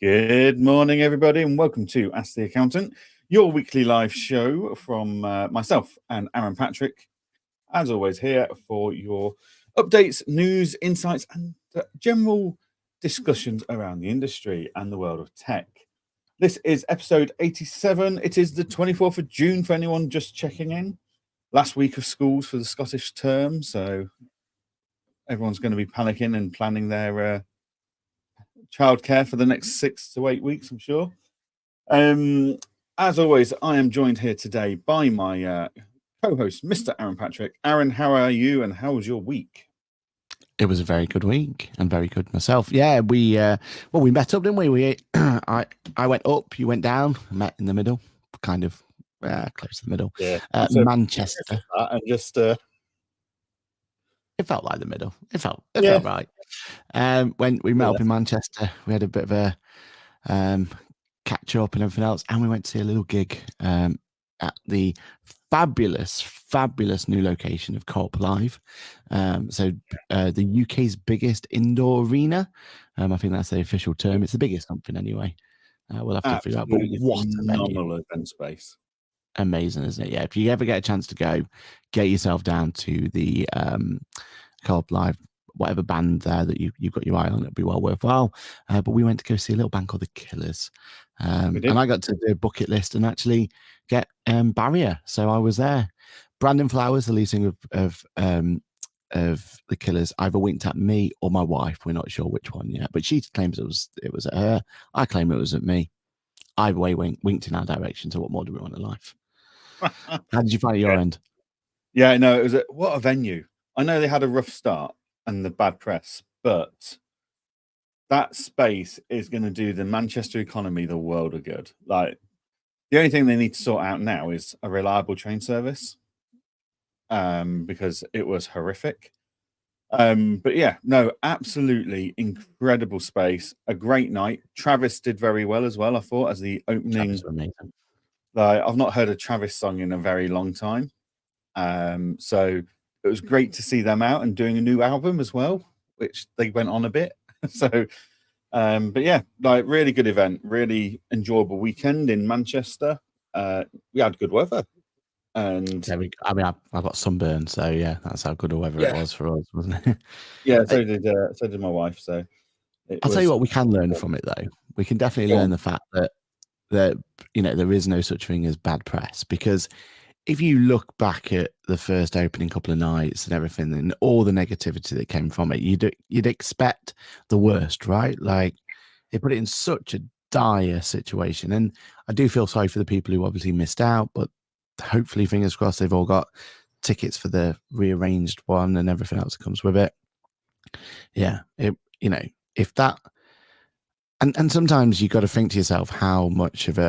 Good morning, everybody, and welcome to Ask the Accountant, your weekly live show from myself and Aaron Patrick. As always, here for your updates, news, insights, and general discussions around the industry and the world of tech. This is episode 87. It is the 24th of June for anyone just checking in. Last week of schools for the Scottish term, so everyone's going to be panicking and planning their childcare for the next 6 to 8 weeks, I'm sure. As always, I am joined here today by my co-host, Mr. Aaron Patrick. Aaron, how are you and how was your week? It was a very good week and very good myself. Yeah, we met up, didn't we? I went up, you went down, met in the middle, kind of close to the middle. Yeah, Manchester. And just it felt like the middle. It felt right. When we met up in Manchester, we had a bit of a catch up and everything else, and we went to see a little gig at the fabulous new location of Co-op Live. The UK's biggest indoor arena. I think that's the official term. It's the biggest something anyway. We'll have to figure out. But what a phenomenal event space! Amazing, isn't it? Yeah. If you ever get a chance to go, get yourself down to the Co-op Live, whatever band there that you've got your eye on, it'll be well worthwhile. But we went to go see a little band called The Killers. And I got to do a bucket list and actually get Barrier. So I was there. Brandon Flowers, the lead singer of The Killers, either winked at me or my wife. We're not sure which one yet, but she claims it was at her. I claim it was at me. Either way, winked in our direction. So what more do we want in life? How did you find it your end? Yeah, no, it was what a venue. I know they had a rough start and the bad press, but that space is going to do the Manchester economy the world of good. Like, the only thing they need to sort out now is a reliable train service, because it was horrific. But yeah, no, absolutely incredible space. A great night. Travis did very well as well, I thought, as the opening. Like, I've not heard a Travis song in a very long time. So it was great to see them out and doing a new album as well, which they went on a bit. So, but yeah, like, really good event, really enjoyable weekend in Manchester. We had good weather. And I mean, I got sunburned, so yeah, that's how good a weather it was for us, wasn't it? Yeah, so did my wife. So I'll tell you what, we can learn from it though. We can definitely learn the fact that there is no such thing as bad press, because if you look back at the first opening couple of nights and everything and all the negativity that came from it, you'd expect the worst, right? Like, they put it in such a dire situation, and I do feel sorry for the people who obviously missed out, but hopefully, fingers crossed, they've all got tickets for the rearranged one and everything else that comes with it. Yeah, if that, and sometimes you got to think to yourself, how much of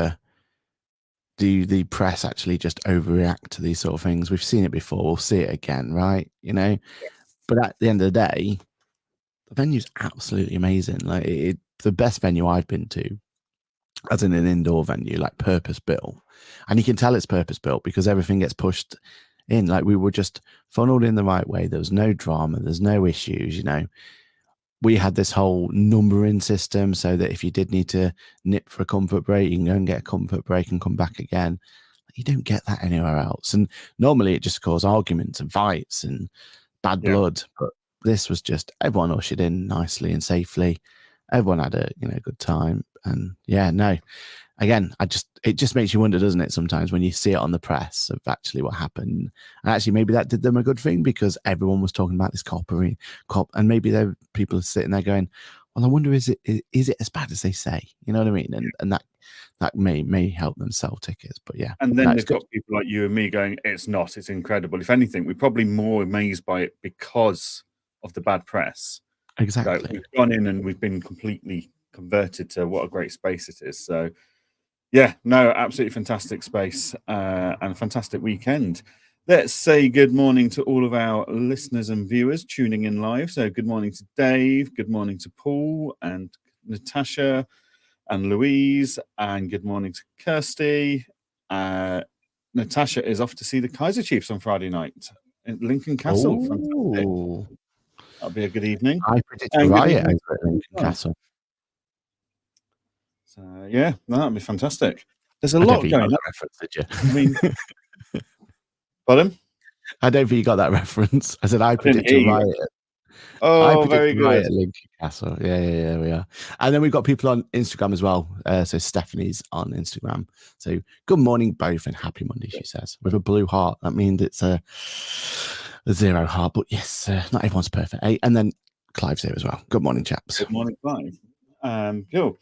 do the press actually just overreact to these sort of things? We've seen it before, we'll see it again, right? But at the end of the day, the venue's absolutely amazing. Like, the best venue I've been to, as in an indoor venue, like purpose built. And you can tell it's purpose built because everything gets pushed in. Like, we were just funneled in the right way. There was no drama. There's no issues, We had this whole numbering system so that if you did need to nip for a comfort break, you can go and get a comfort break and come back again. You don't get that anywhere else. And normally it just causes arguments and fights and bad blood. But this was just everyone ushered in nicely and safely. Everyone had a good time. And yeah, no. Again, it just makes you wonder, doesn't it, sometimes when you see it on the press of actually what happened. And actually, maybe that did them a good thing because everyone was talking about this cop, and maybe people are sitting there going, well, I wonder, is it as bad as they say? You know what I mean? And that may help them sell tickets. But yeah. And then they've got people like you and me going, it's not, it's incredible. If anything, we're probably more amazed by it because of the bad press. Exactly. So we've gone in and we've been completely converted to what a great space it is. So yeah, no, absolutely fantastic space and fantastic weekend. Let's say good morning to all of our listeners and viewers tuning in live. So good morning to Dave, good morning to Paul and Natasha and Louise, and good morning to Kirsty. Natasha is off to see the Kaiser Chiefs on Friday night at Lincoln Castle. Fantastic. That'll be a good evening. I predict a riot over at Lincoln Castle. Yeah, that'd be fantastic. There's a I don't lot think you got going on. that reference, did you? I mean, pardon? I don't think you got that reference. I said I predict a hear you. riot. I Oh, predict very a good. riot at Lincoln Castle. Yeah, we are. And then we've got people on Instagram as well. So Stephanie's on Instagram. So good morning, both, and happy Monday, she says, with a blue heart. That means it's a 0 heart. But yes, not everyone's perfect. And then Clive's here as well. Good morning, chaps. Good morning, Clive. Cool.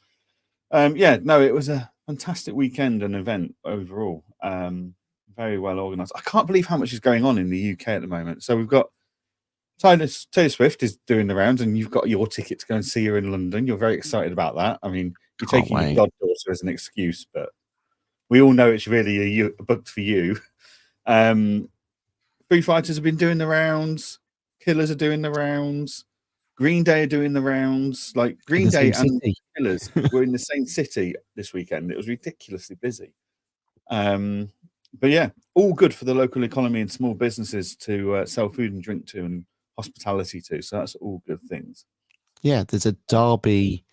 Yeah, no, it was a fantastic weekend and event overall. Very well organised. I can't believe how much is going on in the UK at the moment. So we've got Taylor Swift is doing the rounds, and you've got your ticket to go and see her in London. You're very excited about that. I mean, you're taking your goddaughter as an excuse, but we all know it's really a book for you. Foo Fighters have been doing the rounds. Killers are doing the rounds. Green Day are doing the rounds. Like Green Day and Killers were in the same city this weekend. It was ridiculously busy. But yeah, all good for the local economy and small businesses to sell food and drink to and hospitality to. So that's all good things. Yeah, there's a Derby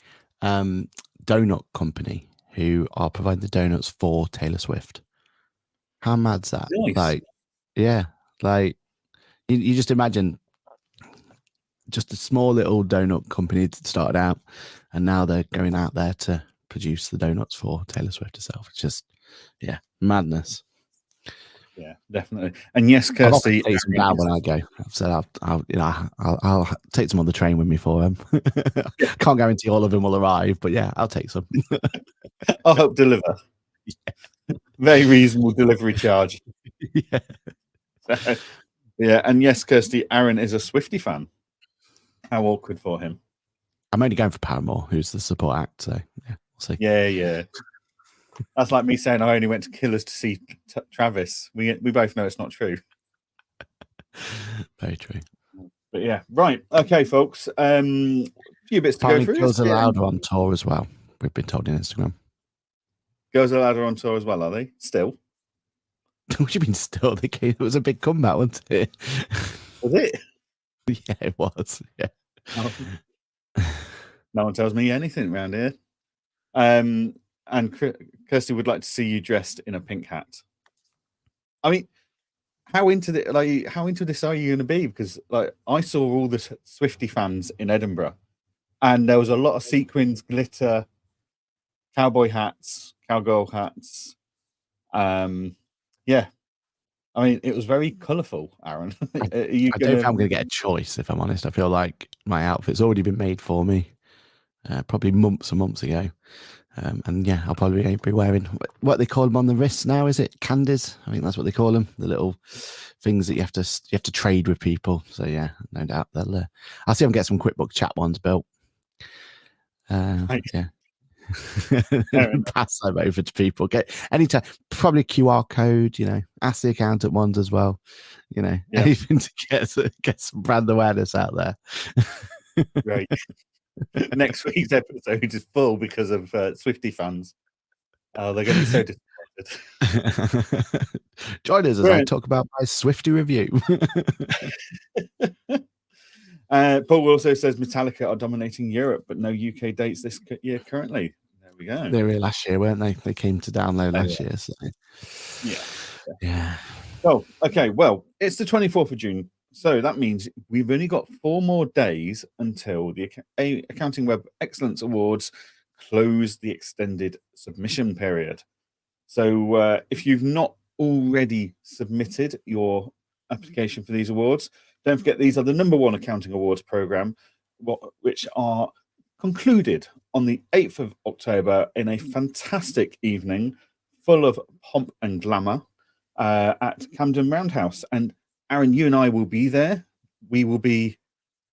donut company who are providing the donuts for Taylor Swift. How mad's that? Nice. Like, yeah, like you just imagine just a small little donut company that started out, and now they're going out there to produce the donuts for Taylor Swift herself. It's just, yeah, madness. Yeah, definitely. And yes, Kirsty, I'll take some down when I go. I've said I'll take some on the train with me for them. Can't guarantee all of them will arrive, but yeah, I'll take some. I'll help deliver. Yeah. Very reasonable delivery charge. Yeah. Yeah, and yes, Kirsty, Aaron is a Swiftie fan. How awkward for him. I'm only going for Paramore, who's the support act. So yeah, we'll see. Yeah. That's like me saying I only went to Killers to see Travis. We both know it's not true. Very true. But yeah, right. Okay, folks. A few bits to go through. Girls Aloud are on tour as well. We've been told on Instagram. Girls Aloud are on tour as well, are they? Still? What do you mean still? It was a big comeback, wasn't it? Was it? Yeah, it was. Yeah. No one tells me anything around here. And Kirsty would like to see you dressed in a pink hat. I mean, how into this are you going to be? Because like I saw all the Swiftie fans in Edinburgh, and there was a lot of sequins, glitter, cowboy hats, cowgirl hats. Yeah, I mean, it was very colourful, Aaron. I don't think I'm going to get a choice, if I'm honest. I feel like my outfit's already been made for me, probably months and months ago. And yeah, I'll probably be wearing what they call them on the wrists now. Is it candies? I think that's what they call them. The little things that you have to trade with people. So yeah, no doubt they'll. I'll see if I can get some QuickBook chat ones built. Yeah. Pass them over to people. Get anytime, probably QR code. Ask the accountant ones as well. Anything to get some brand awareness out there. Right. Next week's episode is full because of Swiftie fans. Oh, they're going to be so disappointed. Join us as I talk about my Swiftie review. Paul also says Metallica are dominating Europe, but no UK dates this year currently. There we go. They were last year, weren't they? They came to download last year. So. Yeah. Oh, okay. Well, it's the 24th of June. So that means we've only got 4 more days until the Accounting Web Excellence Awards close the extended submission period. So if you've not already submitted your application for these awards, don't forget these are the #1 accounting awards program, which are concluded on the 8th of October in a fantastic evening full of pomp and glamour at Camden Roundhouse. And Aaron, you and I will be there. We will be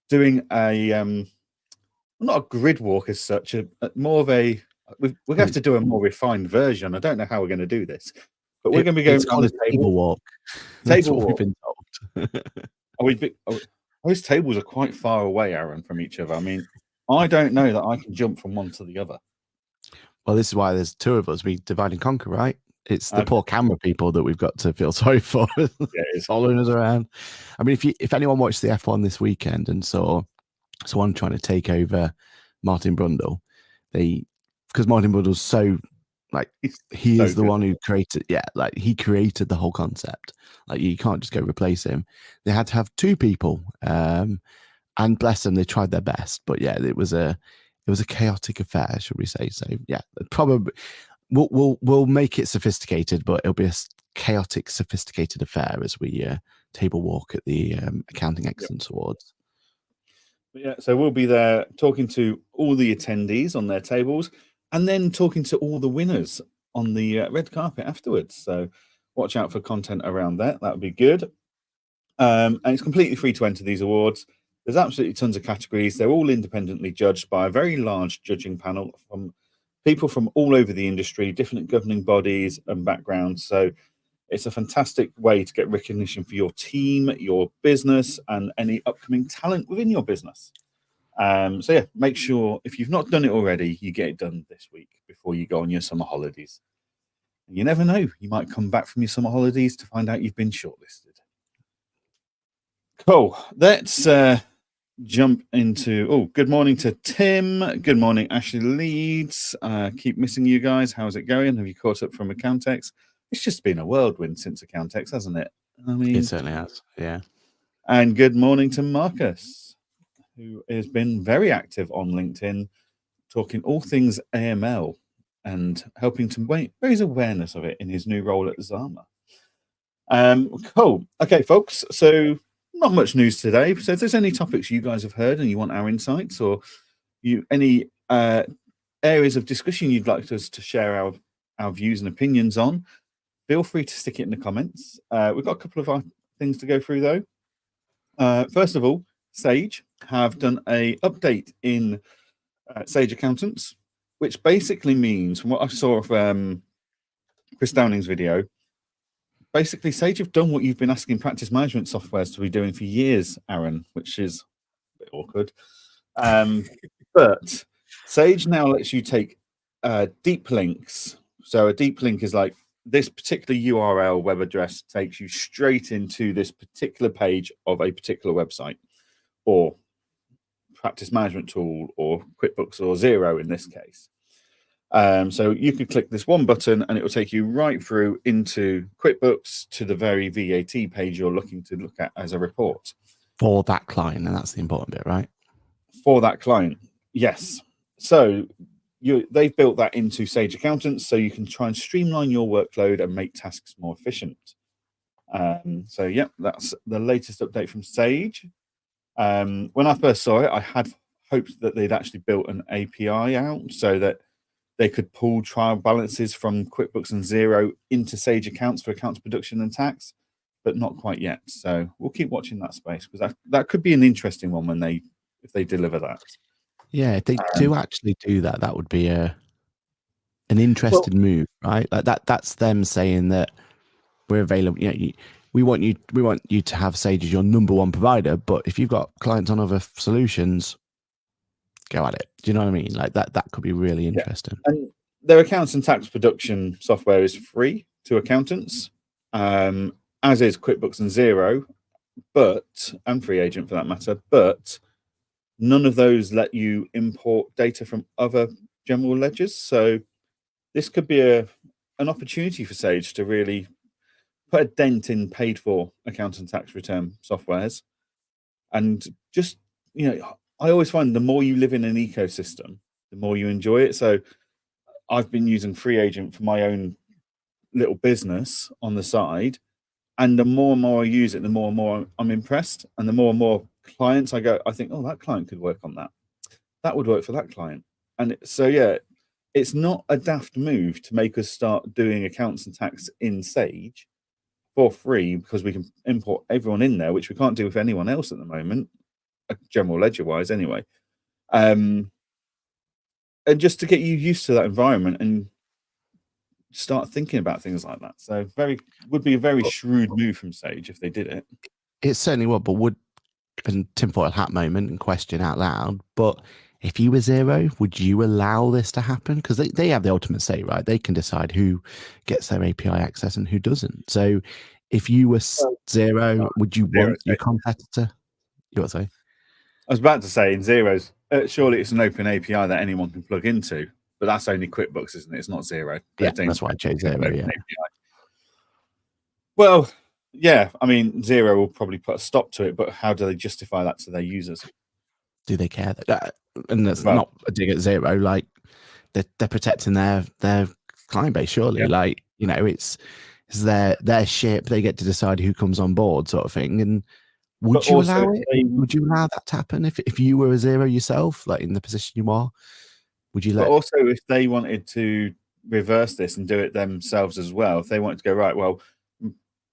doing not a grid walk as such, more of a. We're going to have to do a more refined version. I don't know how we're going to do this, but we're going to be going on the table walk. Table walk. We've been told. Those tables are quite far away, Aaron, from each other. I mean, I don't know that I can jump from one to the other. Well, this is why there's 2 of us. We divide and conquer, right? It's the poor camera people that we've got to feel sorry for, following us around. I mean, if anyone watched the F1 this weekend and saw someone trying to take over Martin Brundle, they because Martin Buddle's so like he so is the good. one who created, like he created the whole concept. Like you can't just go replace him. They had to have two people, and bless them, they tried their best. But yeah, it was a chaotic affair, should we say? So yeah, probably we'll make it sophisticated, but it'll be a chaotic, sophisticated affair as we table walk at the Accounting Excellence Awards. Yeah, so we'll be there talking to all the attendees on their tables, and then talking to all the winners on the red carpet afterwards. So watch out for content around that. That would be good. And it's completely free to enter these awards. There's absolutely tons of categories. They're all independently judged by a very large judging panel from people from all over the industry, different governing bodies and backgrounds. So it's a fantastic way to get recognition for your team, your business, and any upcoming talent within your business. So yeah, make sure if you've not done it already, you get it done this week before you go on your summer holidays. And you never know, you might come back from your summer holidays to find out you've been shortlisted. Cool. Let's jump into, good morning to Tim. Good morning, Ashley Leeds. Keep missing you guys. How's it going? Have you caught up from Accountex? It's just been a whirlwind since Accountex, hasn't it? I mean, it certainly has. Yeah. And good morning to Marcus, who has been very active on LinkedIn, talking all things AML and helping to raise awareness of it in his new role at Zama. Cool. Okay, folks. So not much news today. So if there's any topics you guys have heard and you want our insights, or any areas of discussion you'd like us to share our views and opinions on, feel free to stick it in the comments. We've got a couple of things to go through, though. First of all, Sage have done a update in Sage Accountants, which basically means, from what I saw of Chris Downing's video, basically Sage have done what you've been asking practice management softwares to be doing for years, Aaron, which is a bit awkward. But Sage now lets you take deep links. So a deep link is like, this particular URL web address takes you straight into this particular page of a particular website, or practice management tool, or QuickBooks, or Xero in this case. So you could click this one button and it will take you right through into QuickBooks to the very VAT page you're looking to look at as a report. For that client, and that's the important bit, right? For that client, yes. So they've built that into Sage Accountants, so you can try and streamline your workload and make tasks more efficient. So yeah, that's the latest update from Sage. When I first saw it, I had hoped that they'd actually built an API out so that they could pull trial balances from QuickBooks and Xero into Sage Accounts for accounts production and tax, but not quite yet. So we'll keep watching that space, because that could be an interesting one if they deliver that. Yeah, if they do actually do that, that would be an interesting move, right? Like that's them saying that we're available. We want you to have Sage as your number one provider, but if you've got clients on other solutions, go at it. Do you know what I mean? Like that could be really interesting. Yeah. And their accounts and tax production software is free to accountants, as is QuickBooks and Xero, and Free Agent for that matter, but none of those let you import data from other general ledgers. So this could be an opportunity for Sage to really put a dent in paid for account and tax return softwares. And just, I always find the more you live in an ecosystem, the more you enjoy it. So I've been using Free Agent for my own little business on the side. And the more and more I use it, the more and more I'm impressed. And the more clients I think, oh, that client could work on that. That would work for that client. And so, yeah, it's not a daft move to make us start doing accounts and tax in Sage for free, because we can import everyone in there, which we can't do with anyone else at the moment, general ledger wise anyway. And just to get you used to that environment and start thinking about things like that. So would be a very shrewd move from Sage if they did it. It certainly would, but and tinfoil hat moment and question out loud, but if you were Xero, would you allow this to happen? Because they have the ultimate say, right? They can decide who gets their API access and who doesn't. So if you were Xero, would you want your competitor? You what say? I was about to say, in Xero's, surely it's an open API that anyone can plug into. but that's only QuickBooks, isn't it? It's not Xero. Yeah, that's why I chose Xero. Yeah. Well, yeah. I mean, Xero will probably put a stop to it, but how do they justify that to their users? Do they care? And that's not a dig at Xero. Like they're protecting their client base, surely. Like, you know, it's their ship. They get to decide who comes on board, sort of thing. And would you allow it? Would you allow that to happen if you were a Xero yourself, like in the position you are? Would you let? But also, if they wanted to reverse this and do it themselves as well, if they wanted to go, right, well,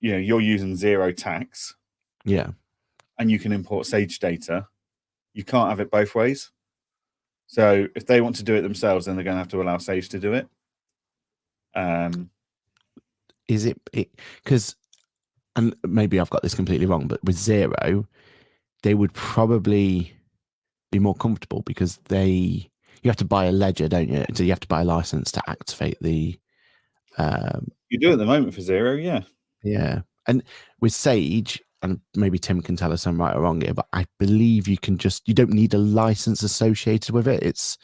you know, you're using Xero tax, and you can import Sage data, you can't have it both ways. So if they want to do it themselves, then they're going to have to allow Sage to do it. Is it because, and maybe I've got this completely wrong, but with Xero, they would probably be more comfortable because you have to buy a ledger, don't you? So you have to buy a license to activate the. You do at the moment for Xero, yeah. Yeah, and with Sage, and maybe Tim can tell us I'm right or wrong here, but I believe you don't need a license associated with it. It's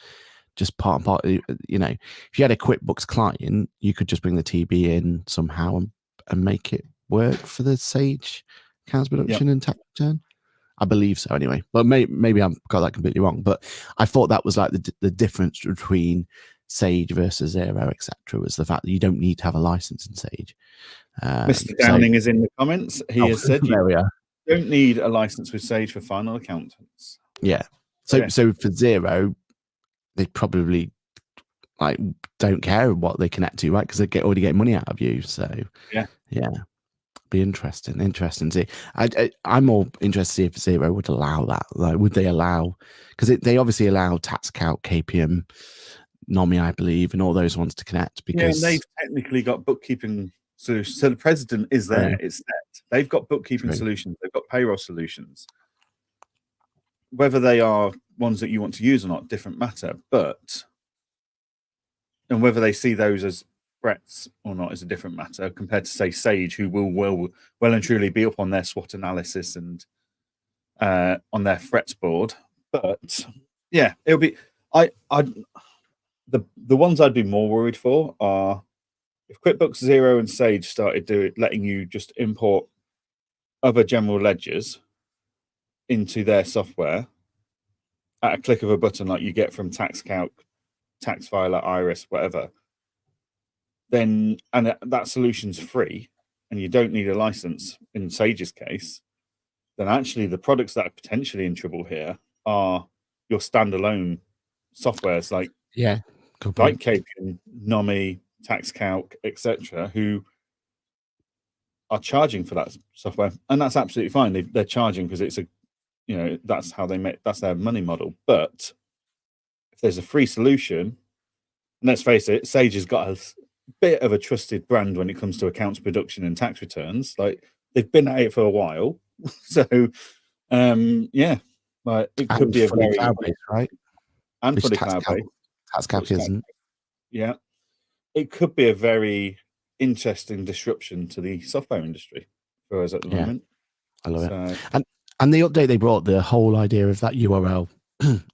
just part and part. You know, if you had a QuickBooks client, you could just bring the TB in somehow and make it work for the Sage accounts production and tax return. I believe so, anyway. But maybe I've got that completely wrong. But I thought that was like the difference between Sage versus Xero, etc., was the fact that you don't need to have a license in Sage. Mr. Downing is in the comments. He has said you don't need a license with Sage for final accountants. Yeah. So for Xero, they probably like don't care what they connect to, right? Because they already get money out of you. So yeah. Be interesting to see. I'm more interested to see if Xero would allow that. Like, would they allow? Because they obviously allow TaxCalc, KPM, NOMI, I believe, and all those ones to connect. Because and they've technically got bookkeeping solutions. So the president is there. It's set. They've got bookkeeping solutions. They've got payroll solutions. Whether they are ones that you want to use or not, different matter. And whether they see those as threats or not is a different matter compared to, say, Sage, who will well and truly be up on their SWOT analysis and on their threats board. But yeah, it'll be the ones I'd be more worried for are if QuickBooks Xero and Sage started letting you just import other general ledgers into their software at a click of a button, like you get from TaxCalc, TaxFiler, Iris, whatever. Then and that solution's free, and you don't need a license in Sage's case. Then actually, the products that are potentially in trouble here are your standalone softwares, like KPN, NOMI, TaxCalc, etc., who are charging for that software, and that's absolutely fine. They're charging because it's that's how that's their money model. But if there's a free solution, and let's face it, Sage has got a bit of a trusted brand when it comes to accounts production and tax returns. Like, they've been at it for a while, so like it could be a very cloud-based, right? And fully cloud-based. TaxCalc isn't. Yeah, it could be a very interesting disruption to the software industry for us at the moment. I love it. And the update they brought, the whole idea of that URL,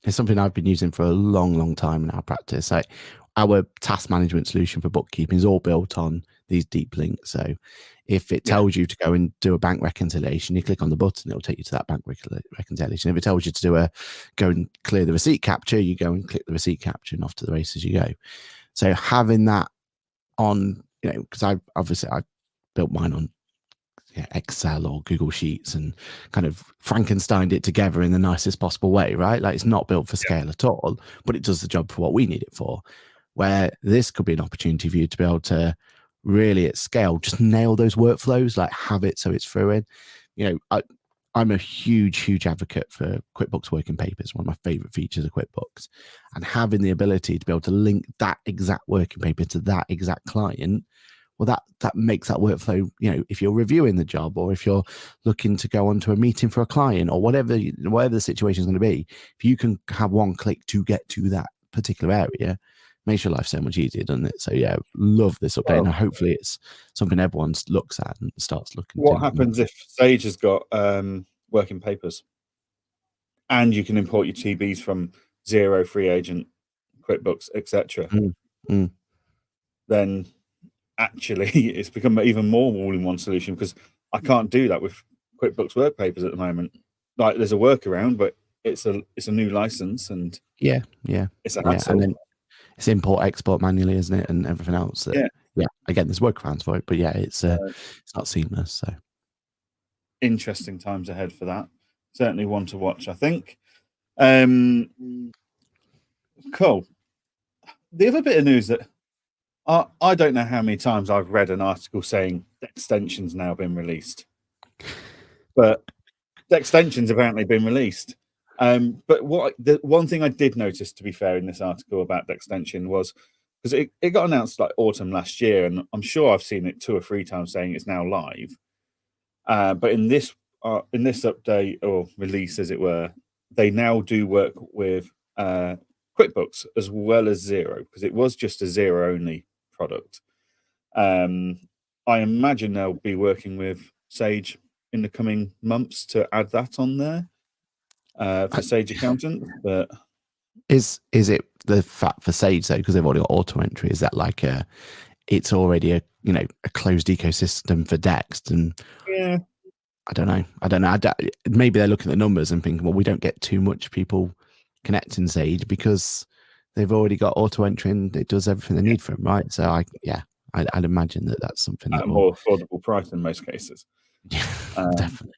is something I've been using for a long time in our practice. Like, our task management solution for bookkeeping is all built on these deep links. So if it tells you to go and do a bank reconciliation, you click on the button, it'll take you to that bank reconciliation. If it tells you to go and clear the receipt capture, you go and click the receipt capture, and off to the races you go. So having that on, because I built mine on Excel or Google Sheets and kind of Frankensteined it together in the nicest possible way, right? Like, it's not built for scale at all, but it does the job for what we need it for. Where this could be an opportunity for you to be able to really at scale just nail those workflows, like have it so it's through in. I'm a huge advocate for QuickBooks working papers, one of my favorite features of QuickBooks, and having the ability to be able to link that exact working paper to that exact client. Well, that makes that workflow, if you're reviewing the job or if you're looking to go onto a meeting for a client or whatever the situation is going to be, if you can have one click to get to that particular area, makes your life so much easier, doesn't it? So yeah, love this update. Now hopefully it's something everyone looks at and starts looking. What happens if Sage has got working papers and you can import your TBs from Xero, Free Agent, QuickBooks, etc., Mm. then actually it's become an even more all-in-one solution, because I can't do that with QuickBooks Work Papers at the moment. Like, there's a workaround, but it's a new license, and Yeah. it's a hassle. And then it's import export manually, isn't it, and everything else. Yeah. Again, there's workarounds for it, but yeah, it's not seamless. So interesting times ahead for that. Certainly one to watch, I think. Cool. The other bit of news that I don't know how many times I've read an article saying extensions now been released, but the extensions apparently been released. But the one thing I did notice, to be fair, in this article about the extension was, because it got announced like autumn last year, and I'm sure I've seen it 2 or 3 times saying it's now live. But in this update or release, as it were, they now do work with QuickBooks as well as Xero, because it was just a Xero only product. I imagine they'll be working with Sage in the coming months to add that on there for Sage Accountant. But is it the fact for Sage though, because they've already got auto entry? Is that like it's already a closed ecosystem for Dext? And yeah, I don't know. Maybe they're looking at the numbers and thinking, well, we don't get too much people connecting Sage because they've already got auto entry and it does everything they need for them, right? So I'd imagine that's something at that a more affordable price in most cases. Definitely.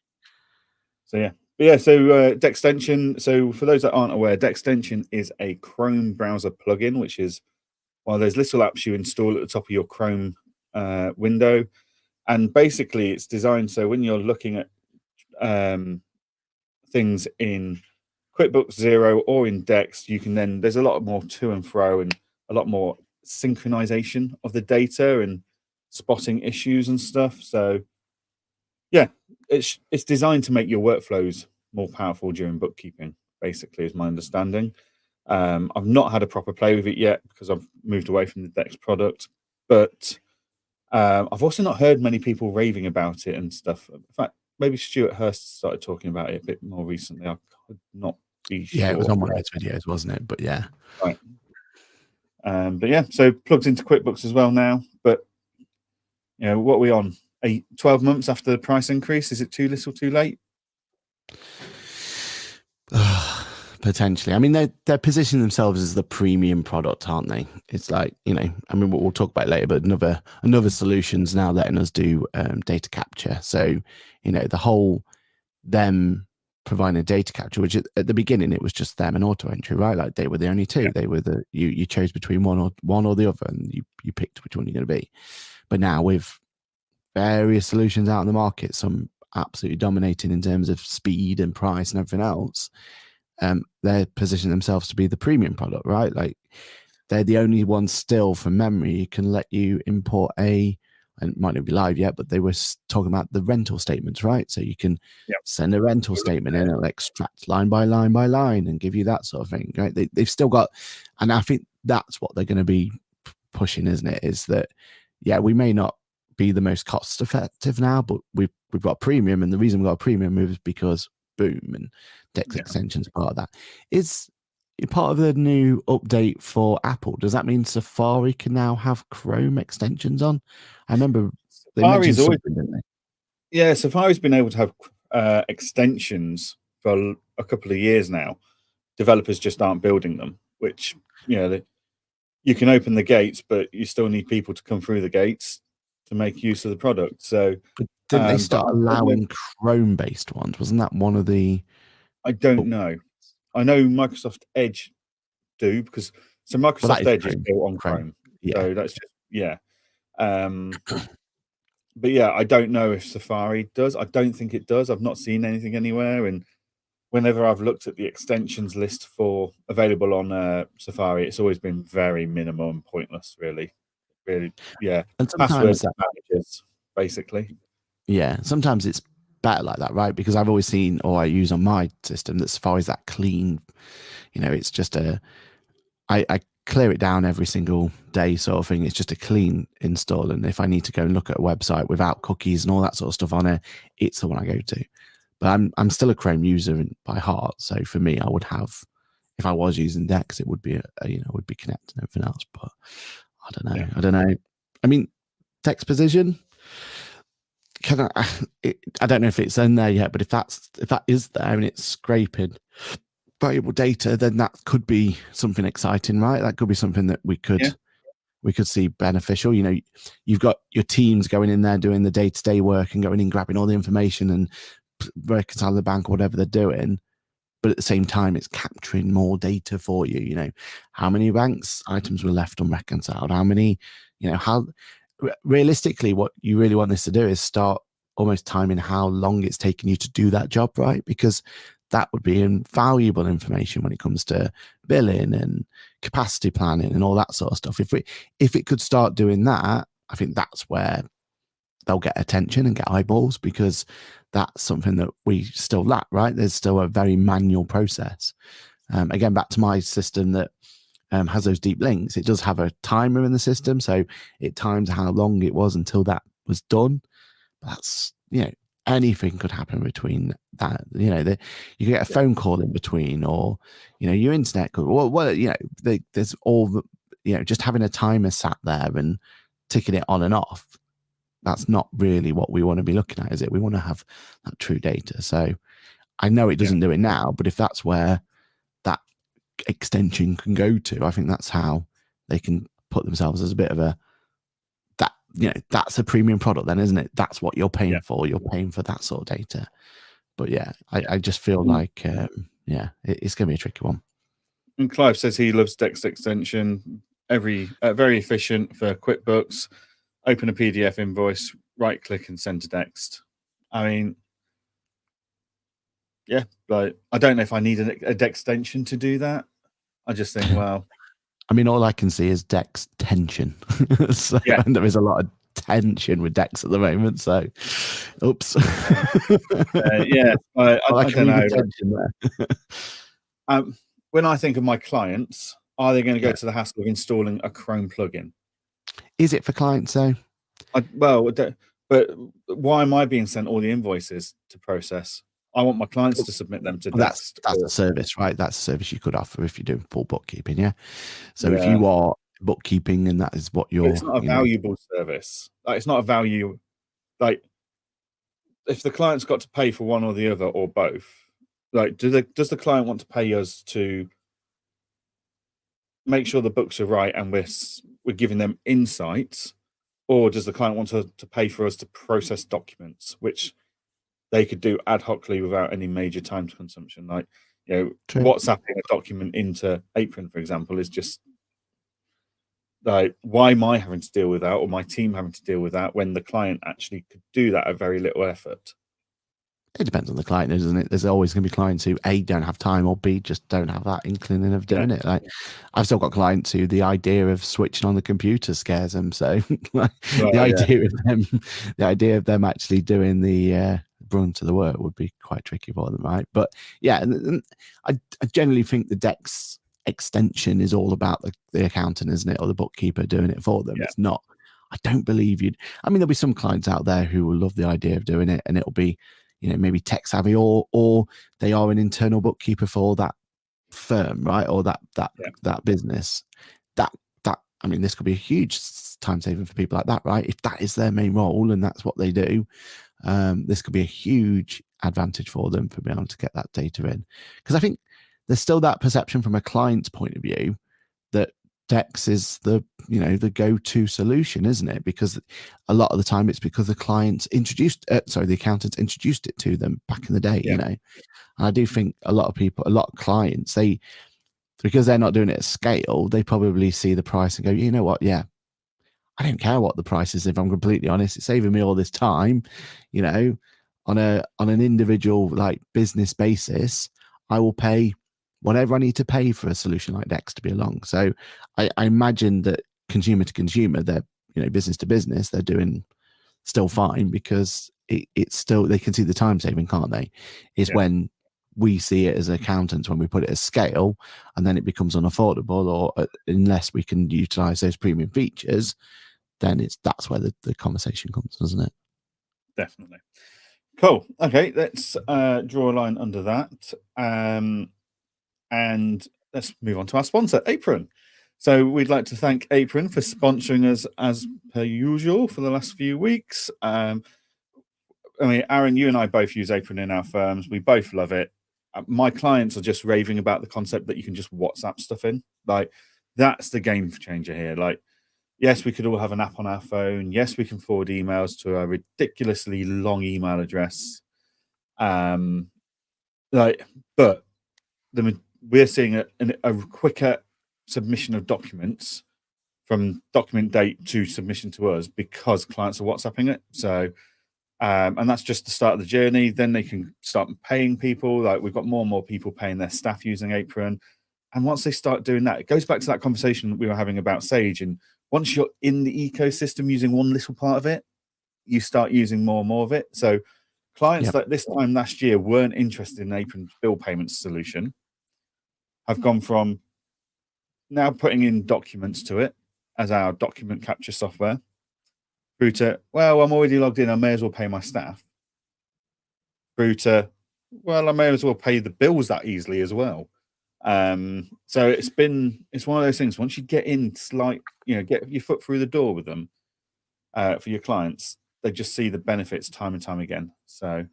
So yeah. But yeah, so Dextension. So for those that aren't aware, Dextension is a Chrome browser plugin, which is one of those little apps you install at the top of your Chrome window. And basically it's designed so when you're looking at things in QuickBooks Xero or in Dext, you can then, there's a lot more to and fro and a lot more synchronization of the data and spotting issues and stuff. So yeah, it's designed to make your workflows more powerful during bookkeeping, basically, is my understanding. I've not had a proper play with it yet because I've moved away from the Dext product, but I've also not heard many people raving about it and stuff. In fact, maybe Stuart Hurst started talking about it a bit more recently. I could not be sure. Yeah, it was on one of his videos, wasn't it? But yeah. Right. But yeah, so plugged into QuickBooks as well now. But what are we on? 12 months after the price increase? Is it too little, too late? Potentially. I mean, they're positioning themselves as the premium product, aren't they? It's like, I mean, we'll talk about it later, but another solution's now letting us do data capture. So, the whole them providing a data capture, which at the beginning it was just them and auto entry, right? Like they were the only two. Yeah. They were you chose between one or the other, and you picked which one you're going to be. But now with various solutions out in the market, some absolutely dominating in terms of speed and price and everything else, they're positioning themselves to be the premium product, right? Like they're the only ones still, from memory, you can let you import and it might not be live yet, but they were talking about the rental statements, right? So you can send a rental statement in, it'll extract line by line by line and give you that sort of thing, right? They've still got, and I think that's what they're going to be pushing, isn't it? Is that, we may not be the most cost effective now, but we've got premium, and the reason we got a premium is because boom, and Dex extensions are part of that. Is part of the new update for Apple, does that mean Safari can now have Chrome extensions on? I remember they mentioned something, didn't they? Yeah, Safari's been able to have extensions for a couple of years now. Developers just aren't building them, which, you can open the gates, but you still need people to come through the gates to make use of the product. So but didn't they start allowing Chrome-based ones? Wasn't that one of the... I don't know. I know Microsoft Edge do, because Microsoft Edge is built on Chrome. So that's just but I don't know if Safari does. I don't think it does. I've not seen anything anywhere, and whenever I've looked at the extensions list for available on Safari, it's always been very minimal and pointless, really. And passwords managers, basically. Yeah, sometimes it's better like that, right? Because I've always seen, or I use on my system, that Safari's that clean. It's just I clear it down every single day sort of thing. It's just a clean install, and if I need to go and look at a website without cookies and all that sort of stuff on it, it's the one I go to. But I'm still a Chrome user by heart, so for me, I would have, if I was using Dex, it would be would be connected and everything else. But I don't know. I mean, text position. I don't know if it's in there yet, but if that is there and it's scraping valuable data, then that could be something exciting, right? That could be something that we could see beneficial. You've got your teams going in there doing the day-to-day work and going in grabbing all the information and reconciling the bank or whatever they're doing. But at the same time, it's capturing more data for you. How many banks items were left unreconciled? How many, how realistically, what you really want this to do is start almost timing how long it's taking you to do that job, right? Because that would be invaluable information when it comes to billing and capacity planning and all that sort of stuff. If it could start doing that, I think that's where they'll get attention and get eyeballs, because that's something that we still lack, right? There's still a very manual process. Again, back to my system that has those deep links. It does have a timer in the system, so it times how long it was until that was done. That's, anything could happen between that. You could get a phone call in between, or your internet could. There's all the, just having a timer sat there and ticking it on and off. That's not really what we want to be looking at, is it? We want to have that true data. So I know it doesn't do it now, but if that's where that extension can go to, I think that's how they can put themselves as a bit of that's a premium product then, isn't it? That's what you're paying for. You're paying for that sort of data. But I just feel like, it's going to be a tricky one. And Clive says he loves Dex extension. Very efficient for QuickBooks. Open a PDF invoice, right click and send to Dex. I mean, like, I don't know if I need a Dex extension to do that. I just think, well, I mean, all I can see is Dex tension. So and there is a lot of tension with Dex at the moment. So, oops. I don't know. When I think of my clients, are they going to go to the hassle of installing a Chrome plugin? Is it for clients though? But why am I being sent all the invoices to process? I want my clients to submit them to Dex. That's a service, right? That's a service you could offer if you're doing full bookkeeping, So if you are bookkeeping and that is what you're... But it's not a valuable service. Like, it's not a value... Like, if the client's got to pay for one or the other or both, like, does the client want to pay us to make sure the books are right and we're giving them insights, or does the client want to pay for us to process documents, which they could do ad hocly without any major time consumption? Like, WhatsApping a document into Apron, for example, is just like, why am I having to deal with that, or my team having to deal with that, when the client actually could do that at very little effort? It depends on the client, doesn't it? There's always going to be clients who A, don't have time, or B, just don't have that inclining of doing it. Like, I've still got clients who the idea of switching on the computer scares them. So the idea of them actually doing the brunt of the work would be quite tricky for them, right? But I generally think the Dex extension is all about the accountant, isn't it, or the bookkeeper doing it for them. It's not. I don't believe you'd. I mean, there'll be some clients out there who will love the idea of doing it, and it'll be, maybe tech savvy, or they are an internal bookkeeper for that firm, right? Or that business. That I mean, this could be a huge time saving for people like that, right? If that is their main role and that's what they do, this could be a huge advantage for them for being able to get that data in. Because I think there's still that perception from a client's point of view that Dex is the go-to solution, isn't it? Because a lot of the time it's because the accountants introduced it to them back in the day. And I do think a lot of clients, because they're not doing it at scale, they probably see the price and go, you know what, I don't care what the price is, if I'm completely honest. It's saving me all this time, on an individual like business basis. I will pay whatever I need to pay for a solution like Dex to be along. So I imagine that consumer to consumer, they're business to business, they're doing still fine, because it's still, they can see the time saving, can't they? It's when we see it as accountants, when we put it as scale, and then it becomes unaffordable, or unless we can utilize those premium features, then that's where the conversation comes, doesn't it? Definitely. Cool. Okay, let's draw a line under that. And let's move on to our sponsor, Apron. So we'd like to thank Apron for sponsoring us as per usual for the last few weeks. I mean, Aaron, you and I both use Apron in our firms. We both love it. My clients are just raving about the concept that you can just WhatsApp stuff in. Like, that's the game changer here. Like, yes, we could all have an app on our phone. Yes, we can forward emails to a ridiculously long email address. But we're seeing a quicker submission of documents from document date to submission to us because clients are WhatsApping it. So, and that's just the start of the journey. Then they can start paying people. Like, we've got more and more people paying their staff using Apron. And once they start doing that, it goes back to that conversation that we were having about Sage. And once you're in the ecosystem using one little part of it, you start using more and more of it. So clients that this time last year weren't interested in Apron's bill payments solution have gone from now putting in documents to it as our document capture software through to, well, I'm already logged in, I may as well pay my staff, through to, well, I may as well pay the bills that easily as well. So it's one of those things. Once you get in, get your foot through the door with them, for your clients, they just see the benefits time and time again. So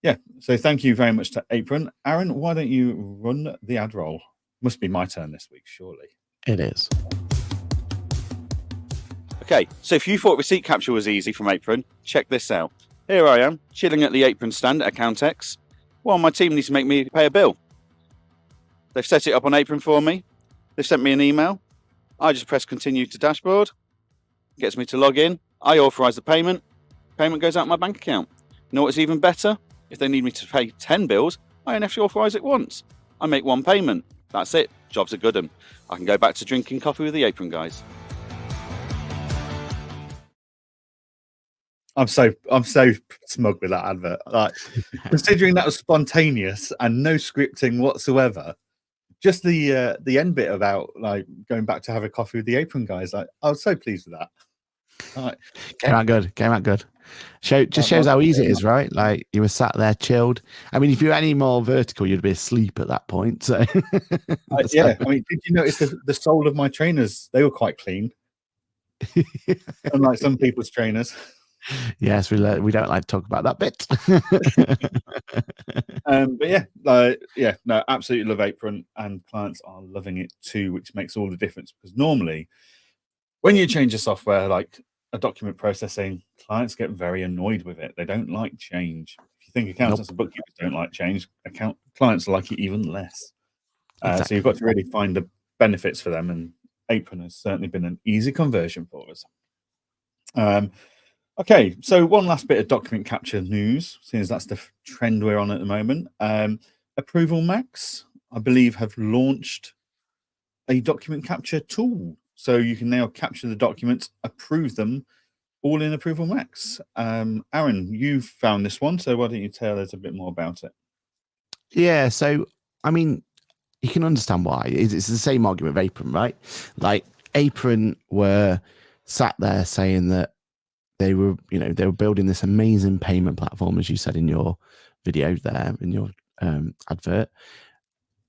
yeah, so thank you very much to Apron. Aaron, why don't you run the ad roll? Must be my turn this week, surely. It is. Okay, so if you thought receipt capture was easy from Apron, check this out. Here I am, chilling at the Apron stand at Accountex, while my team needs to make me pay a bill. They've set it up on Apron for me. They've sent me an email. I just press continue to dashboard. Gets me to log in. I authorize the payment. Payment goes out my bank account. You know what's even better? If they need me to pay 10 bills, I only have to authorize it once. I make one payment. That's it. Job's a good one. I can go back to drinking coffee with the Apron guys. I'm so smug with that advert. Like, considering that was spontaneous and no scripting whatsoever, just the end bit about like going back to have a coffee with the Apron guys, like, I was so pleased with that. Right. Came out good. Shows how easy it is, right? Like, you were sat there chilled. I mean, if you were any more vertical, you'd be asleep at that point. So yeah, I mean, did you notice the sole of my trainers? They were quite clean, unlike some people's trainers. Yes, we don't like to talk about that bit. But no, absolutely love Apron, and clients are loving it too, which makes all the difference. Because normally, when you change a software like a document processing, clients get very annoyed with it. They don't like change. If you think accountants and bookkeepers don't like change, clients like it even less. Exactly. So you've got to really find the benefits for them, and Apron has certainly been an easy conversion for us. Okay, so one last bit of document capture news, since that's the trend we're on at the moment. Approval Max, I believe, have launched a document capture tool. So you can now capture the documents, approve them, all in Approval Max. Aaron, you found this one, so why don't you tell us a bit more about it? Yeah, so, I mean, you can understand why. It's the same argument with Apron, right? Like, Apron were sat there saying that they were building this amazing payment platform, as you said in your video there, in your advert.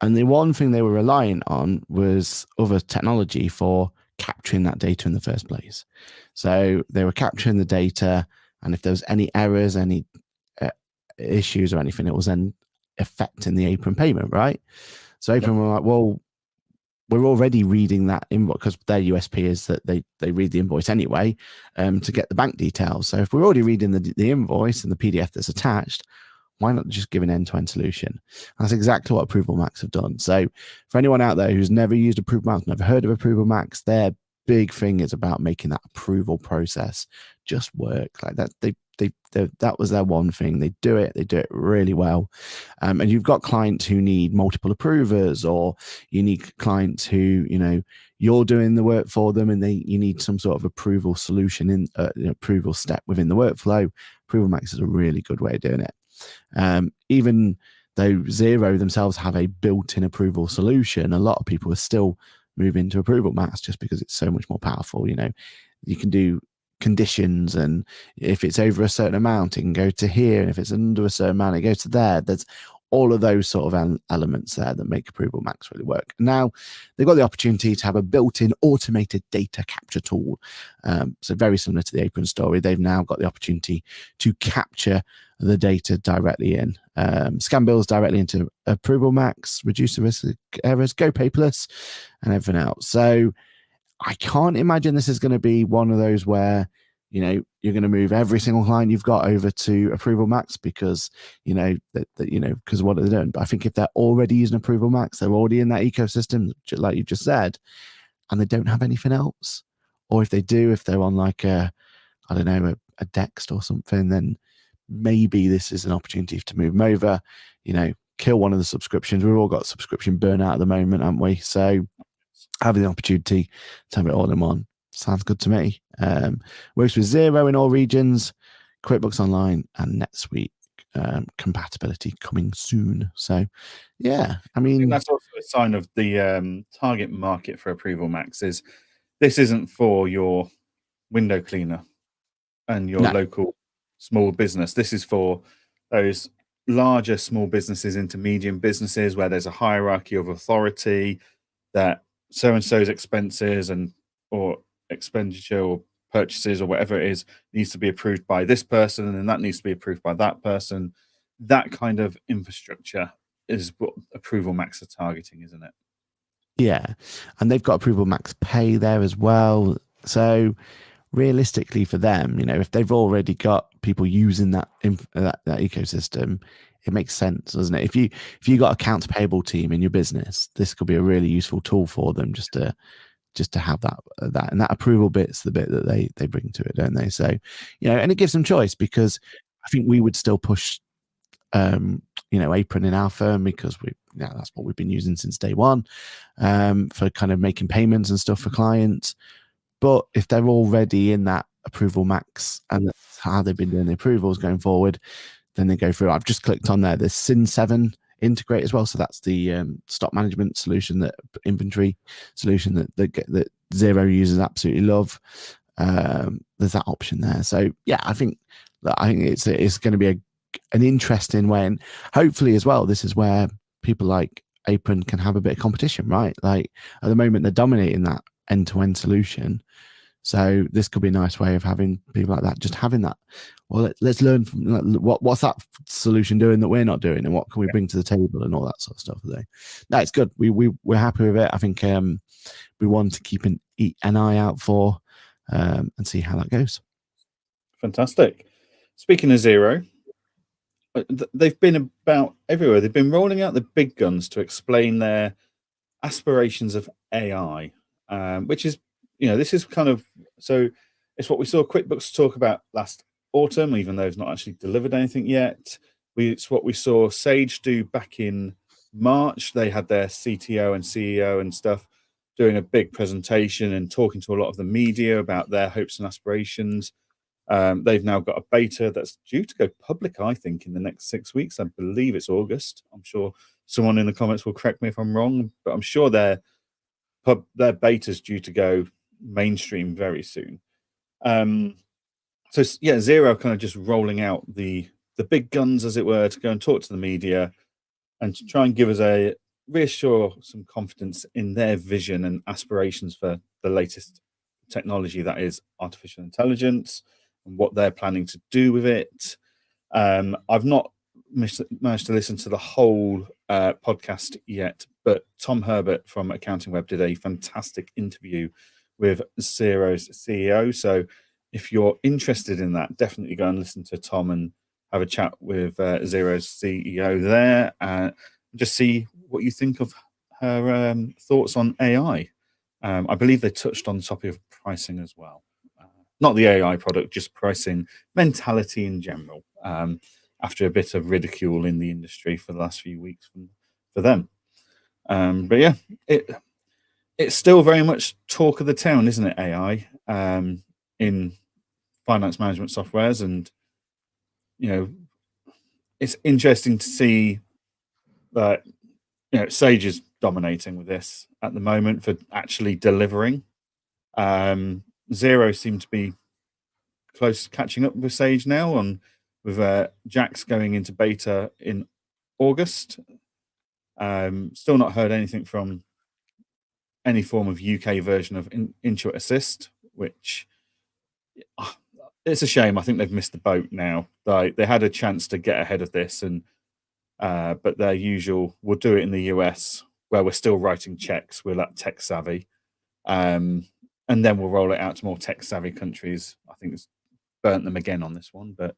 And the one thing they were relying on was other technology for capturing that data in the first place. So they were capturing the data, and if there was any errors, any issues or anything, it was then affecting the Apron payment, right? So Apron were like, well, we're already reading that invoice, because their USP is that they read the invoice anyway to get the bank details. So if we're already reading the invoice and the PDF that's attached, why not just give an end-to-end solution? And that's exactly what Approval Max have done. So for anyone out there who's never used Approval Max, never heard of Approval Max, their big thing is about making that approval process just work. Like that, that was their one thing. They do it really well. And you've got clients who need multiple approvers, or you need clients who, you're doing the work for them, and you need some sort of approval solution in approval step within the workflow. Approval Max is a really good way of doing it. Even though Xero themselves have a built-in approval solution, a lot of people are still moving to Approval Max just because it's so much more powerful. You can do conditions, and if it's over a certain amount, it can go to here, and if it's under a certain amount, it goes to there. There's all of those sort of elements there that make Approval Max really work. Now they've got the opportunity to have a built-in automated data capture tool. So very similar to the Apron story, they've now got the opportunity to capture the data directly in, scan bills directly into Approval Max, reduce the risk of errors, go paperless, and everything else. So I can't imagine this is going to be one of those where, you know, you're going to move every single client you've got over to Approval Max because, because what are they doing? But I think if they're already using Approval Max, they're already in that ecosystem, like you just said, and they don't have anything else. Or if they do, if they're on like a Dext or something, then maybe this is an opportunity to move them over, kill one of the subscriptions. We've all got subscription burnout at the moment, haven't we? So having the opportunity to have it all in one sounds good to me. Works with Xero in all regions, QuickBooks Online and NetSuite compatibility coming soon. So yeah, I mean, that's also a sign of the target market for Approval Max is this isn't for your window cleaner and your local small business. This is for those larger small businesses into medium businesses where there's a hierarchy of authority that so-and-so's expenses or expenditure or purchases or whatever it is needs to be approved by this person, and then that needs to be approved by that person. That kind of infrastructure is what Approval Max are targeting, isn't it? Yeah, and they've got Approval Max Pay there as well. So realistically for them, if they've already got people using that ecosystem, it makes sense, doesn't it? If you got accounts payable team in your business, this could be a really useful tool for them just to have that and that approval bit's the bit that they bring to it, don't they? So and it gives them choice, because I think we would still push Apron in our firm because that's what we've been using since day one for kind of making payments and stuff for clients. But if they're already in that Approval Max and that's how they've been doing the approvals going forward, then they go through. I've just clicked on there. There's Sin7 integrate as well. So that's the stock management solution, that inventory solution that Xero users absolutely love. There's that option there. So yeah, I think it's going to be an interesting way, and hopefully as well, this is where people like Apron can have a bit of competition, right? Like at the moment, they're dominating that end-to-end solution. So this could be a nice way of having people like that, just having that. Well, let's learn from what's that solution doing that we're not doing, and what can we bring to the table, and all that sort of stuff. No, it's good. We're happy with it. I think we want to keep an eye out for and see how that goes. Fantastic. Speaking of Xero, they've been about everywhere. They've been rolling out the big guns to explain their aspirations of AI, which is, this is kind of, so it's what we saw QuickBooks talk about last autumn, even though it's not actually delivered anything yet. It's what we saw Sage do back in March. They had their CTO and CEO and stuff doing a big presentation and talking to a lot of the media about their hopes and aspirations. They've now got a beta that's due to go public, I think, in the next 6 weeks. I believe it's August. I'm sure someone in the comments will correct me if I'm wrong, but I'm sure their beta's due to go mainstream very soon. So yeah, Xero kind of just rolling out the big guns, as it were, to go and talk to the media and to try and give us reassure some confidence in their vision and aspirations for the latest technology, that is artificial intelligence, and what they're planning to do with it. I've not managed to listen to the whole podcast yet, but Tom Herbert from Accounting Web did a fantastic interview with Xero's CEO. So if you're interested in that, definitely go and listen to Tom and have a chat with Xero's CEO there, and just see what you think of her thoughts on AI. I believe they touched on the topic of pricing as well. Not the AI product, just pricing mentality in general, after a bit of ridicule in the industry for the last few weeks for them. But yeah, it's still very much talk of the town, isn't it, AI, in finance management softwares. And, it's interesting to see that, Sage is dominating with this at the moment for actually delivering. Xero seem to be close catching up with Sage now, with Jax going into beta in August. Still not heard anything from any form of UK version of Intuit Assist, which it's a shame. I think they've missed the boat now. They had a chance to get ahead of this, and but their usual, we'll do it in the US where we're still writing checks. We're that tech savvy, and then we'll roll it out to more tech savvy countries. I think it's burnt them again on this one, but